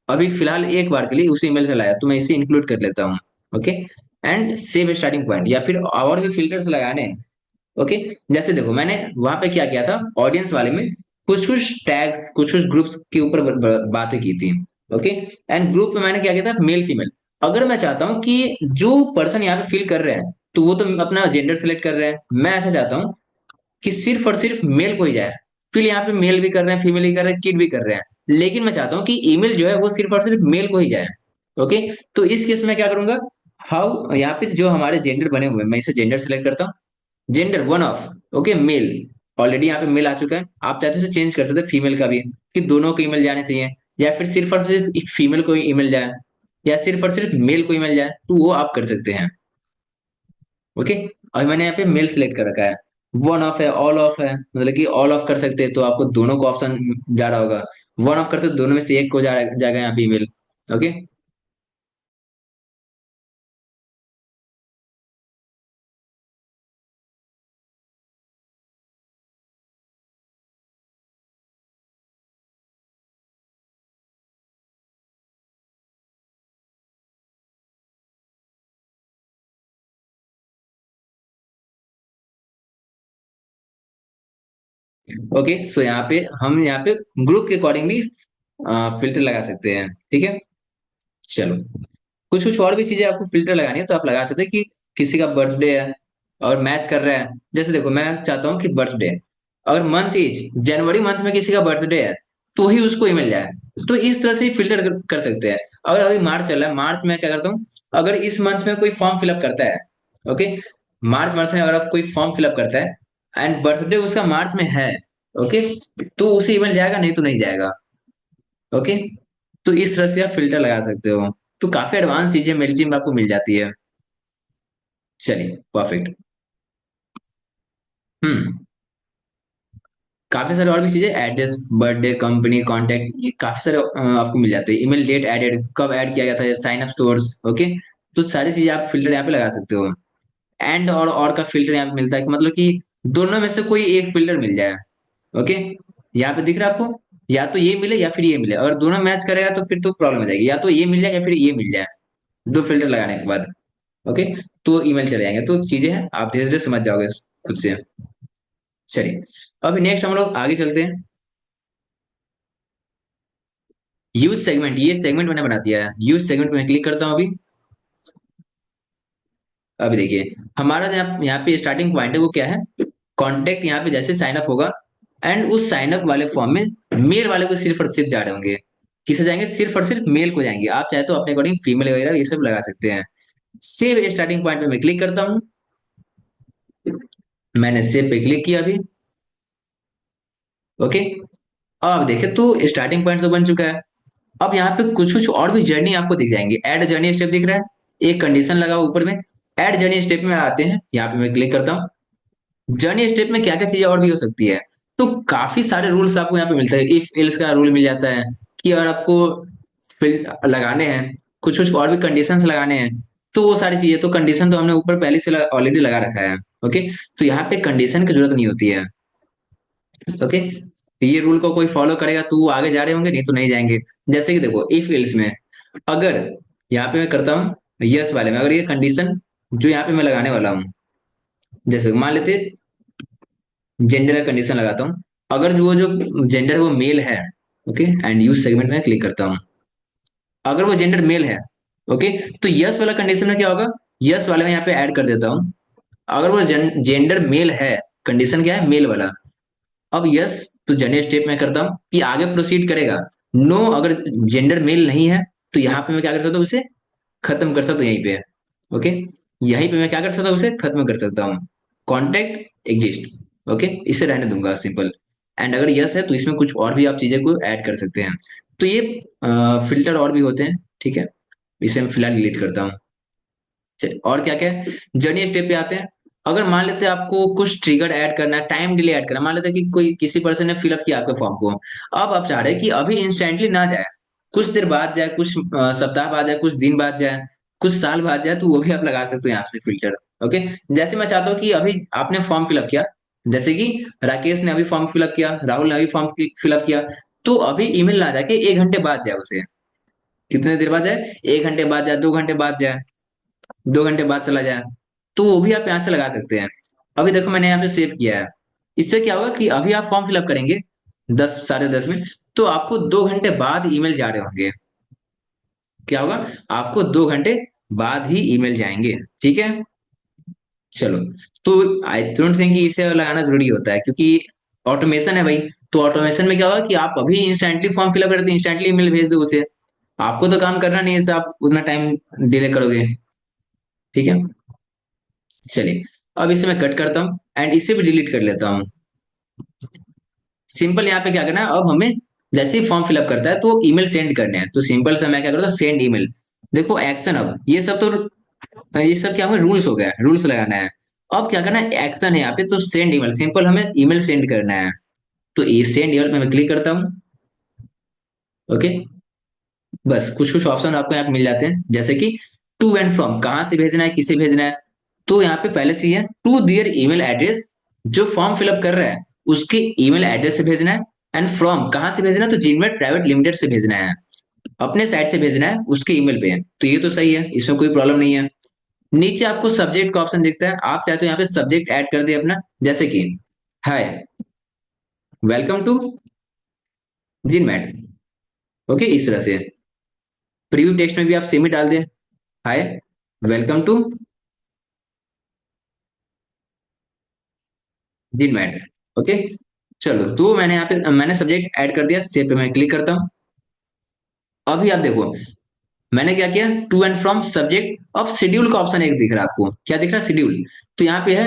अभी फिलहाल एक बार के लिए उसी ईमेल से लाया तो मैं इसे इंक्लूड कर लेता हूँ। Okay, and save starting point, या फिर और भी फिल्टर्स लगाने। ओके, जैसे देखो मैंने वहां पे क्या किया था, ऑडियंस वाले में कुछ कुछ टैग्स, कुछ कुछ ग्रुप्स के ऊपर बातें की थी। ओके, एंड ग्रुप में मैंने क्या किया था, मेल फीमेल। अगर मैं चाहता हूँ कि जो पर्सन यहाँ पे फिल कर रहे हैं तो वो तो अपना जेंडर सेलेक्ट कर रहे हैं, मैं ऐसा चाहता हूँ कि सिर्फ और सिर्फ मेल को ही जाए। फिर यहाँ पे मेल भी कर रहे हैं, फीमेल भी कर रहे हैं, किड भी कर रहे हैं, लेकिन मैं चाहता हूँ कि ईमेल जो है वो सिर्फ और सिर्फ मेल को ही जाए। ओके, तो इस केस में क्या करूंगा, हाउ, यहाँ पे जो हमारे जेंडर बने हुए हैं मैं इसे जेंडर सेलेक्ट करता हूँ। Gender one of, okay, male. Already यहाँ पे मेल आ चुका है, आप चाहते हो इसे चेंज कर सकते हैं फीमेल का भी, कि दोनों को ईमेल जाने चाहिए, या फिर सिर्फ और सिर्फ फीमेल को ही ईमेल जाए, या सिर्फ और सिर्फ मेल को ईमेल जाए, तो वो आप कर सकते हैं। ओके, और मैंने यहाँ पे मेल सिलेक्ट कर रखा है। वन ऑफ है, ऑल ऑफ है, मतलब कि ऑल ऑफ कर सकते हैं तो आपको दोनों को ऑप्शन जा रहा होगा। वन ऑफ करते तो दोनों में से एक को जाएगा यहाँ पे ईमेल। ओके। ओके, सो यहाँ पे हम यहाँ पे ग्रुप के अकॉर्डिंग भी फिल्टर लगा सकते हैं, ठीक है। चलो, कुछ कुछ और भी चीजें आपको फिल्टर लगानी है तो आप लगा सकते हैं कि किसी का बर्थडे है और मैच कर रहा है। जैसे देखो, मैं चाहता हूँ कि बर्थडे, अगर मंथ इज जनवरी, मंथ में किसी का बर्थडे है तो ही उसको ईमेल जाए। तो इस तरह से फिल्टर कर सकते हैं। अगर अभी मार्च चल रहा है, मार्च में क्या करता हूँ, अगर इस मंथ में कोई फॉर्म फिलअप करता है, ओके, मार्च मंथ में अगर आप कोई फॉर्म फिलअप करता है एंड बर्थडे उसका मार्च में है, ओके, तो उसे ईमेल जाएगा, नहीं तो नहीं जाएगा। ओके, तो इस तरह से आप फिल्टर लगा सकते हो। तो काफी एडवांस चीजें मेलचिन में आपको मिल जाती है। चलिए, परफेक्ट। हम्म, काफी सारे और भी चीजें, एड्रेस, बर्थडे, कंपनी, कांटेक्ट, ये काफी सारे आपको मिल जाते हैं। ईमेल डेट एडेड, कब ऐड किया गया था, साइन अप सोर्स, ओके। तो सारी चीजें आप फिल्टर यहाँ पे लगा सकते हो। एंड और का फिल्टर यहाँ पे मिलता है, कि मतलब कि दोनों में से कोई एक फिल्टर मिल जाए। ओके, यहाँ पे दिख रहा है आपको, या तो ये मिले या फिर ये मिले, अगर दोनों मैच करेगा तो फिर तो प्रॉब्लम हो जाएगी, या तो ये मिल जाए या फिर ये मिल जाए, दो फिल्टर लगाने के बाद। ओके, तो ईमेल चले जाएंगे, तो चीजें हैं, आप धीरे धीरे समझ जाओगे खुद से। चलिए, अभी नेक्स्ट हम लोग आगे चलते हैं। यूज सेगमेंट, ये सेगमेंट मैंने बना दिया है, यूज सेगमेंट में क्लिक करता हूँ अभी। अभी देखिए, हमारा जो यहाँ पे स्टार्टिंग पॉइंट है वो क्या है, कॉन्टेक्ट। यहाँ पे जैसे साइन अप होगा एंड उस साइन अप वाले फॉर्म में मेल वाले को सिर्फ और सिर्फ जा रहे होंगे। किसे जाएंगे, सिर्फ और सिर्फ मेल को जाएंगे। आप चाहे तो अपने अकॉर्डिंग फीमेल वगैरह ये सब लगा सकते हैं। सेव स्टार्टिंग पॉइंट पे मैं क्लिक करता हूँ। मैंने सेव पे क्लिक किया अभी। ओके, अब देखे तो स्टार्टिंग पॉइंट तो बन चुका है। अब यहाँ पे कुछ कुछ और भी जर्नी आपको दिख जाएंगे। ऐड जर्नी स्टेप दिख रहा है, एक कंडीशन लगा हुआ ऊपर में। ऐड जर्नी स्टेप में आते हैं, यहाँ पे मैं क्लिक करता हूँ। जर्नी स्टेप में क्या क्या चीजें और भी हो सकती है, तो काफी सारे रूल्स आपको यहाँ पे मिलता है। इफ एल्स का रूल मिल जाता है, कि अगर आपको फिल लगाने हैं, कुछ कुछ और भी कंडीशंस लगाने हैं, तो वो सारी चीजें, तो कंडीशन तो हमने ऊपर पहले से ऑलरेडी लगा रखा है। ओके, तो यहाँ पे कंडीशन की जरूरत नहीं होती है। ओके, ये रूल को कोई फॉलो करेगा तो वो आगे जा रहे होंगे, नहीं तो नहीं जाएंगे। जैसे कि देखो, इफ एल्स में अगर यहाँ पे मैं करता हूँ यस वाले में, अगर ये कंडीशन जो यहाँ पे मैं लगाने वाला हूँ, जैसे मान लेते जेंडर का कंडीशन लगाता हूँ, अगर जो जेंडर वो मेल है, ओके, एंड यूज सेगमेंट में क्लिक करता हूँ, अगर वो जेंडर मेल है, ओके, तो यस वाला कंडीशन में क्या होगा, यस वाले में यहाँ पे ऐड कर देता हूँ। अगर वो जेंडर मेल है, कंडीशन क्या है, मेल वाला, अब यस, तो जेंडर स्टेप में करता हूँ कि आगे प्रोसीड करेगा। नो, अगर जेंडर मेल नहीं है तो यहाँ पे मैं क्या कर सकता हूँ, उसे खत्म कर सकता हूँ यहीं पे। ओके, यहीं पे मैं क्या कर सकता हूँ, उसे खत्म कर सकता हूँ। कॉन्टेक्ट एग्जिस्ट, ओके, इसे रहने दूंगा सिंपल। एंड अगर यस है तो इसमें कुछ और भी आप चीजें को ऐड कर सकते हैं। तो ये फिल्टर और भी होते हैं, ठीक है। इसे मैं फिलहाल डिलीट करता हूँ। चलिए, और क्या क्या है, जर्नी स्टेप पे आते हैं। अगर मान लेते हैं आपको कुछ ट्रिगर ऐड करना है, टाइम डिले ऐड करना है, मान लेते हैं कि कोई किसी पर्सन ने फिलअप किया आपके फॉर्म को, अब आप चाह रहे हैं कि अभी इंस्टेंटली ना जाए, कुछ देर बाद जाए, कुछ सप्ताह बाद जाए, कुछ दिन बाद जाए, कुछ साल बाद जाए, तो वो भी आप लगा सकते हो यहाँ से फिल्टर। ओके, जैसे मैं चाहता हूँ कि अभी आपने फॉर्म फिलअप किया, जैसे कि राकेश ने अभी फॉर्म फिलअप किया, राहुल ने अभी फॉर्म फिलअप किया, तो अभी ईमेल ना जाके 1 घंटे बाद जाए उसे। कितने देर बाद जाए, 1 घंटे बाद जाए, 2 घंटे बाद जाए, 2 घंटे बाद चला जाए, तो वो भी आप यहाँ से लगा सकते हैं। अभी देखो, मैंने यहाँ पे सेव किया है। इससे क्या होगा कि अभी आप फॉर्म फिलअप करेंगे 10, 10:30 में, तो आपको 2 घंटे बाद ईमेल जा रहे होंगे। क्या होगा, आपको 2 घंटे बाद ही ईमेल जाएंगे, ठीक है। चलो, तो आई डोंट थिंक कि इसे लगाना जरूरी होता है, क्योंकि ऑटोमेशन है भाई। तो ऑटोमेशन में क्या होगा कि आप अभी इंस्टेंटली फॉर्म फिलअप करते इंस्टेंटली ईमेल भेज दो उसे। आपको तो काम करना नहीं है, इससे आप उतना टाइम डिले करोगे। ठीक है, चलिए, अब इसे मैं कट करता हूँ एंड इसे भी डिलीट कर लेता हूँ। सिंपल यहाँ पे क्या करना है, अब हमें जैसे ही फॉर्म फिलअप करता है तो ईमेल सेंड करने हैं, तो सिंपल से मैं क्या करता हूँ, सेंड ईमेल। देखो एक्शन, अब ये सब क्या हमें रूल्स हो गया, रूल्स लगाना है। अब क्या करना है, एक्शन है यहाँ पे, तो सेंड ईमेल, सिंपल हमें ईमेल सेंड करना है। तो ये सेंड ईमेल पे मैं क्लिक करता हूँ। ओके, बस कुछ कुछ ऑप्शन आपको यहाँ पे मिल जाते हैं, जैसे कि टू एंड फ्रॉम, कहाँ से भेजना है, किसे भेजना है। तो यहाँ पे पहले से ही है, टू दियर ईमेल एड्रेस, जो फॉर्म फिलअप कर रहा है उसके ईमेल एड्रेस से भेजना है। एंड फ्रॉम, कहाँ से भेजना है, तो जीमेल प्राइवेट लिमिटेड से भेजना है, अपने साइट से भेजना है उसके ईमेल पे। तो ये तो सही है, इसमें कोई प्रॉब्लम नहीं है। नीचे आपको सब्जेक्ट का ऑप्शन दिखता है, आप चाहे तो यहाँ पे सब्जेक्ट ऐड कर दे अपना, जैसे कि हाय, वेलकम टू जिनमैट। ओके, इस तरह से प्रीव्यू टेक्स्ट में भी आप सेम ही डाल दें, हाय, वेलकम टू जिनमैट। ओके, चलो, तो मैंने यहाँ पे मैंने सब्जेक्ट ऐड कर दिया, सेव पे मैं क्लिक करता हूँ। अभी आप देखो, मैंने क्या किया, टू एंड फ्रॉम सब्जेक्ट, अब शेड्यूल का ऑप्शन एक दिख रहा है आपको, क्या दिख रहा है, शेड्यूल। तो यहाँ पे है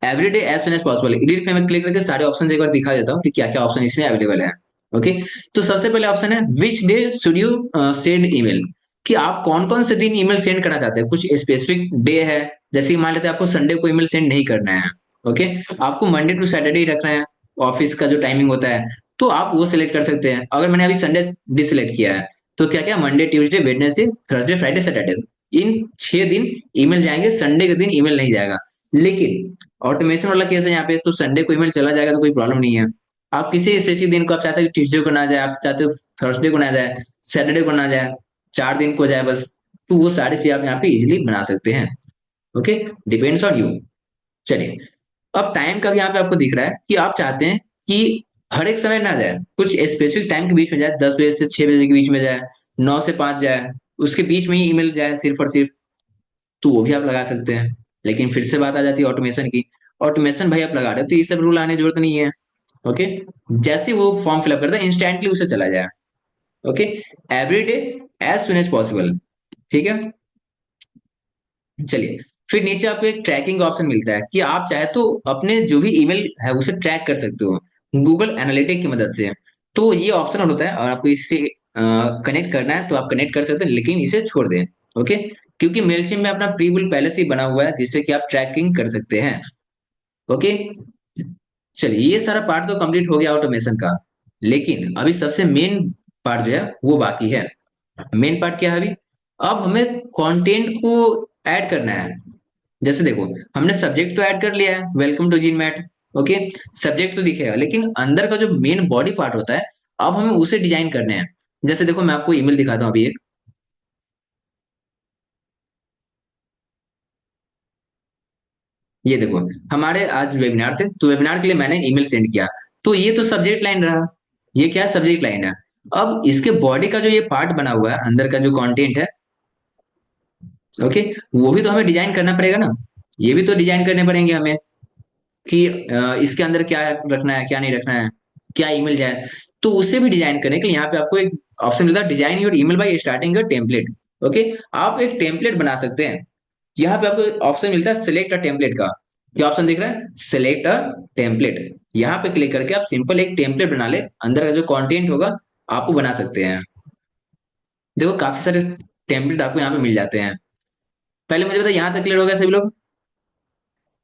everyday as soon as possible, edit पे मैं क्लिक करके सारे ऑप्शन एक बार दिखा देता हूँ कि क्या क्या ऑप्शन इसमें अवेलेबल है। ओके, तो सबसे पहले ऑप्शन है which day should you send email, कि आप कौन कौन से दिन ईमेल सेंड करना चाहते हैं, कुछ स्पेसिफिक डे है। जैसे कि मान लेते हैं आपको संडे को ईमेल सेंड नहीं करना है। ओके, आपको मंडे टू सैटरडे ही रखना है, ऑफिस का जो टाइमिंग होता है, तो आप वो सिलेक्ट कर सकते हैं। अगर मैंने अभी संडे डिसलेक्ट किया है, तो क्या क्या, Monday Tuesday Wednesday Thursday Friday Saturday, इन 6 दिन ईमेल जाएंगे, संडे के दिन ईमेल नहीं जाएगा। लेकिन ऑटोमेशन वाला केस है यहाँ पे, तो संडे को ईमेल चला जाएगा तो कोई प्रॉब्लम नहीं है। आप किसी स्पेसिफिक दिन को आप चाहते हो ट्यूसडे को ना जाए, आप चाहते हो थर्सडे को ना जाए, सैटरडे को ना जाए, 4 दिन को जाए बस, तो वो सारी चीज आप यहाँ पे इजिली बना सकते हैं। Okay, depends on you. चलिए, अब टाइम का भी यहाँ पे आपको दिख रहा है कि आप चाहते हैं कि हर एक समय ना जाए, कुछ स्पेसिफिक टाइम के बीच में जाए, 10 बजे से 6 बजे के बीच में जाए, 9 से 5 जाए, उसके बीच में ही ईमेल जाए सिर्फ और सिर्फ, तो वो भी आप लगा सकते हैं। लेकिन फिर से बात आ जाती है ऑटोमेशन की, ऑटोमेशन भाई आप लगा रहे हो तो ये सब रूल आने की जरूरत नहीं है। ओके, जैसे वो फॉर्म फिलअप करता है इंस्टेंटली उसे चला जाए। Okay, every day as soon as possible. ठीक है, चलिए, फिर नीचे आपको एक ट्रैकिंग का ऑप्शन मिलता है कि आप चाहे तो अपने जो भी ईमेल है उसे ट्रैक कर सकते हो गूगल एनालिटिक की मदद से। तो ये ऑप्शनल होता है, और आपको इससे कनेक्ट करना है तो आप कनेक्ट कर सकते हैं, लेकिन इसे छोड़ दें। ओके, क्योंकि मेलचिम में अपना प्री बिल्ड पहले से ही बना हुआ है जिससे कि आप ट्रैकिंग कर सकते हैं। ओके, चलिए, ये सारा पार्ट तो कंप्लीट हो गया ऑटोमेशन का, लेकिन अभी सबसे मेन पार्ट जो है वो बाकी है। मेन पार्ट क्या है अभी, अब हमें कंटेंट को ऐड करना है। जैसे देखो, हमने सब्जेक्ट तो ऐड कर लिया है, वेलकम टू जीनमैट। ओके, सब्जेक्ट तो दिखेगा, लेकिन अंदर का जो मेन बॉडी पार्ट होता है, अब हमें उसे डिजाइन करने हैं। जैसे देखो, मैं आपको ईमेल दिखाता हूँ अभी एक, ये देखो, हमारे आज वेबिनार थे तो वेबिनार के लिए मैंने ईमेल सेंड किया, तो ये तो सब्जेक्ट लाइन रहा, ये क्या है, सब्जेक्ट लाइन है। अब इसके बॉडी का जो ये पार्ट बना हुआ है, अंदर का जो कंटेंट है, ओके, वो भी तो हमें डिजाइन करना पड़ेगा ना, ये भी तो डिजाइन करने पड़ेंगे हमें, कि इसके अंदर क्या रखना है क्या नहीं रखना है, क्या ईमेल जाए। तो उसे भी डिजाइन करने के लिए यहाँ पे आपको एक ऑप्शन मिलता है, design your email by starting your template. Okay, आप एक टेम्पलेट बना सकते हैं। यहाँ पे आपको ऑप्शन मिलता है सिलेक्ट अ टेम्पलेट का, क्या ऑप्शन दिख रहा है, सिलेक्ट अ टेम्पलेट। यहाँ पे क्लिक करके आप सिंपल एक टेम्पलेट बना ले, अंदर का जो कंटेंट होगा आप वो बना सकते हैं। देखो, काफी सारे टेम्पलेट आपको यहाँ पे मिल जाते हैं। पहले मुझे बताया, यहाँ तक क्लियर हो गया सभी लोग,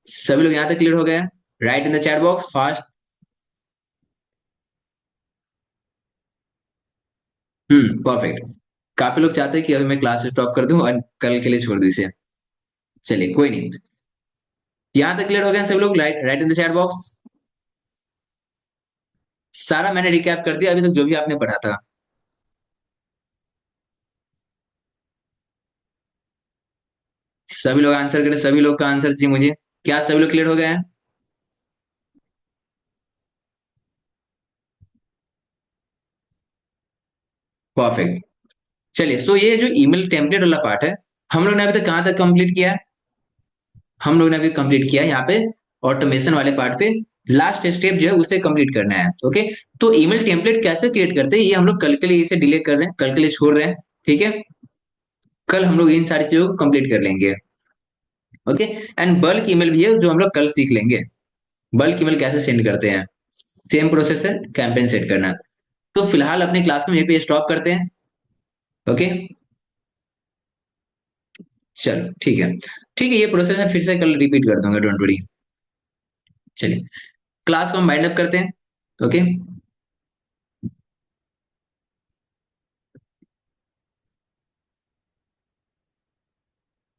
सभी लोग यहाँ तक क्लियर हो गए, right in the chat box fast. Perfect. काफी लोग चाहते हैं कि अभी मैं क्लास स्टॉप कर दूं और कल के लिए छोड़ दूं इसे। चलिए, कोई नहीं, यहाँ तक क्लियर हो गया सब लोग, right right in the chat box. सारा मैंने रिकैप कर दिया अभी तक जो भी आपने पढ़ा था। सभी लोग आंसर करें, सभी लोग का आंसर चाहिए मुझे। क्या सभी लोग क्लियर हो गए हैं? परफेक्ट। चलिए, सो ये जो ईमेल टेम्पलेट वाला पार्ट है, हम लोग ने अभी तक कहाँ तक कंप्लीट किया है, हम लोगों ने अभी कंप्लीट किया यहाँ पे ऑटोमेशन वाले पार्ट पे। लास्ट स्टेप जो है उसे कंप्लीट करना है। ओके, तो ईमेल टेम्पलेट कैसे क्रिएट करते हैं ये हम लोग कल के लिए इसे डिले कर रहे हैं, कल के लिए छोड़ रहे हैं। ठीक है, कल हम लोग इन सारी चीजों को कंप्लीट कर लेंगे। ओके, एंड बल्क ईमेल भी है जो हम लोग कल सीख लेंगे। बल्क ईमेल कैसे सेंड करते हैं, सेम प्रोसेस है, कैंपेन सेट करना। तो फिलहाल अपनी क्लास में यहीं पे स्टॉप करते हैं। ओके, चलो ठीक है। ठीक है, ये प्रोसेस मैं फिर से कल रिपीट कर दूंगा, डोंट वरी। चलिए, क्लास को हम वाइंड अप करते हैं। ओके,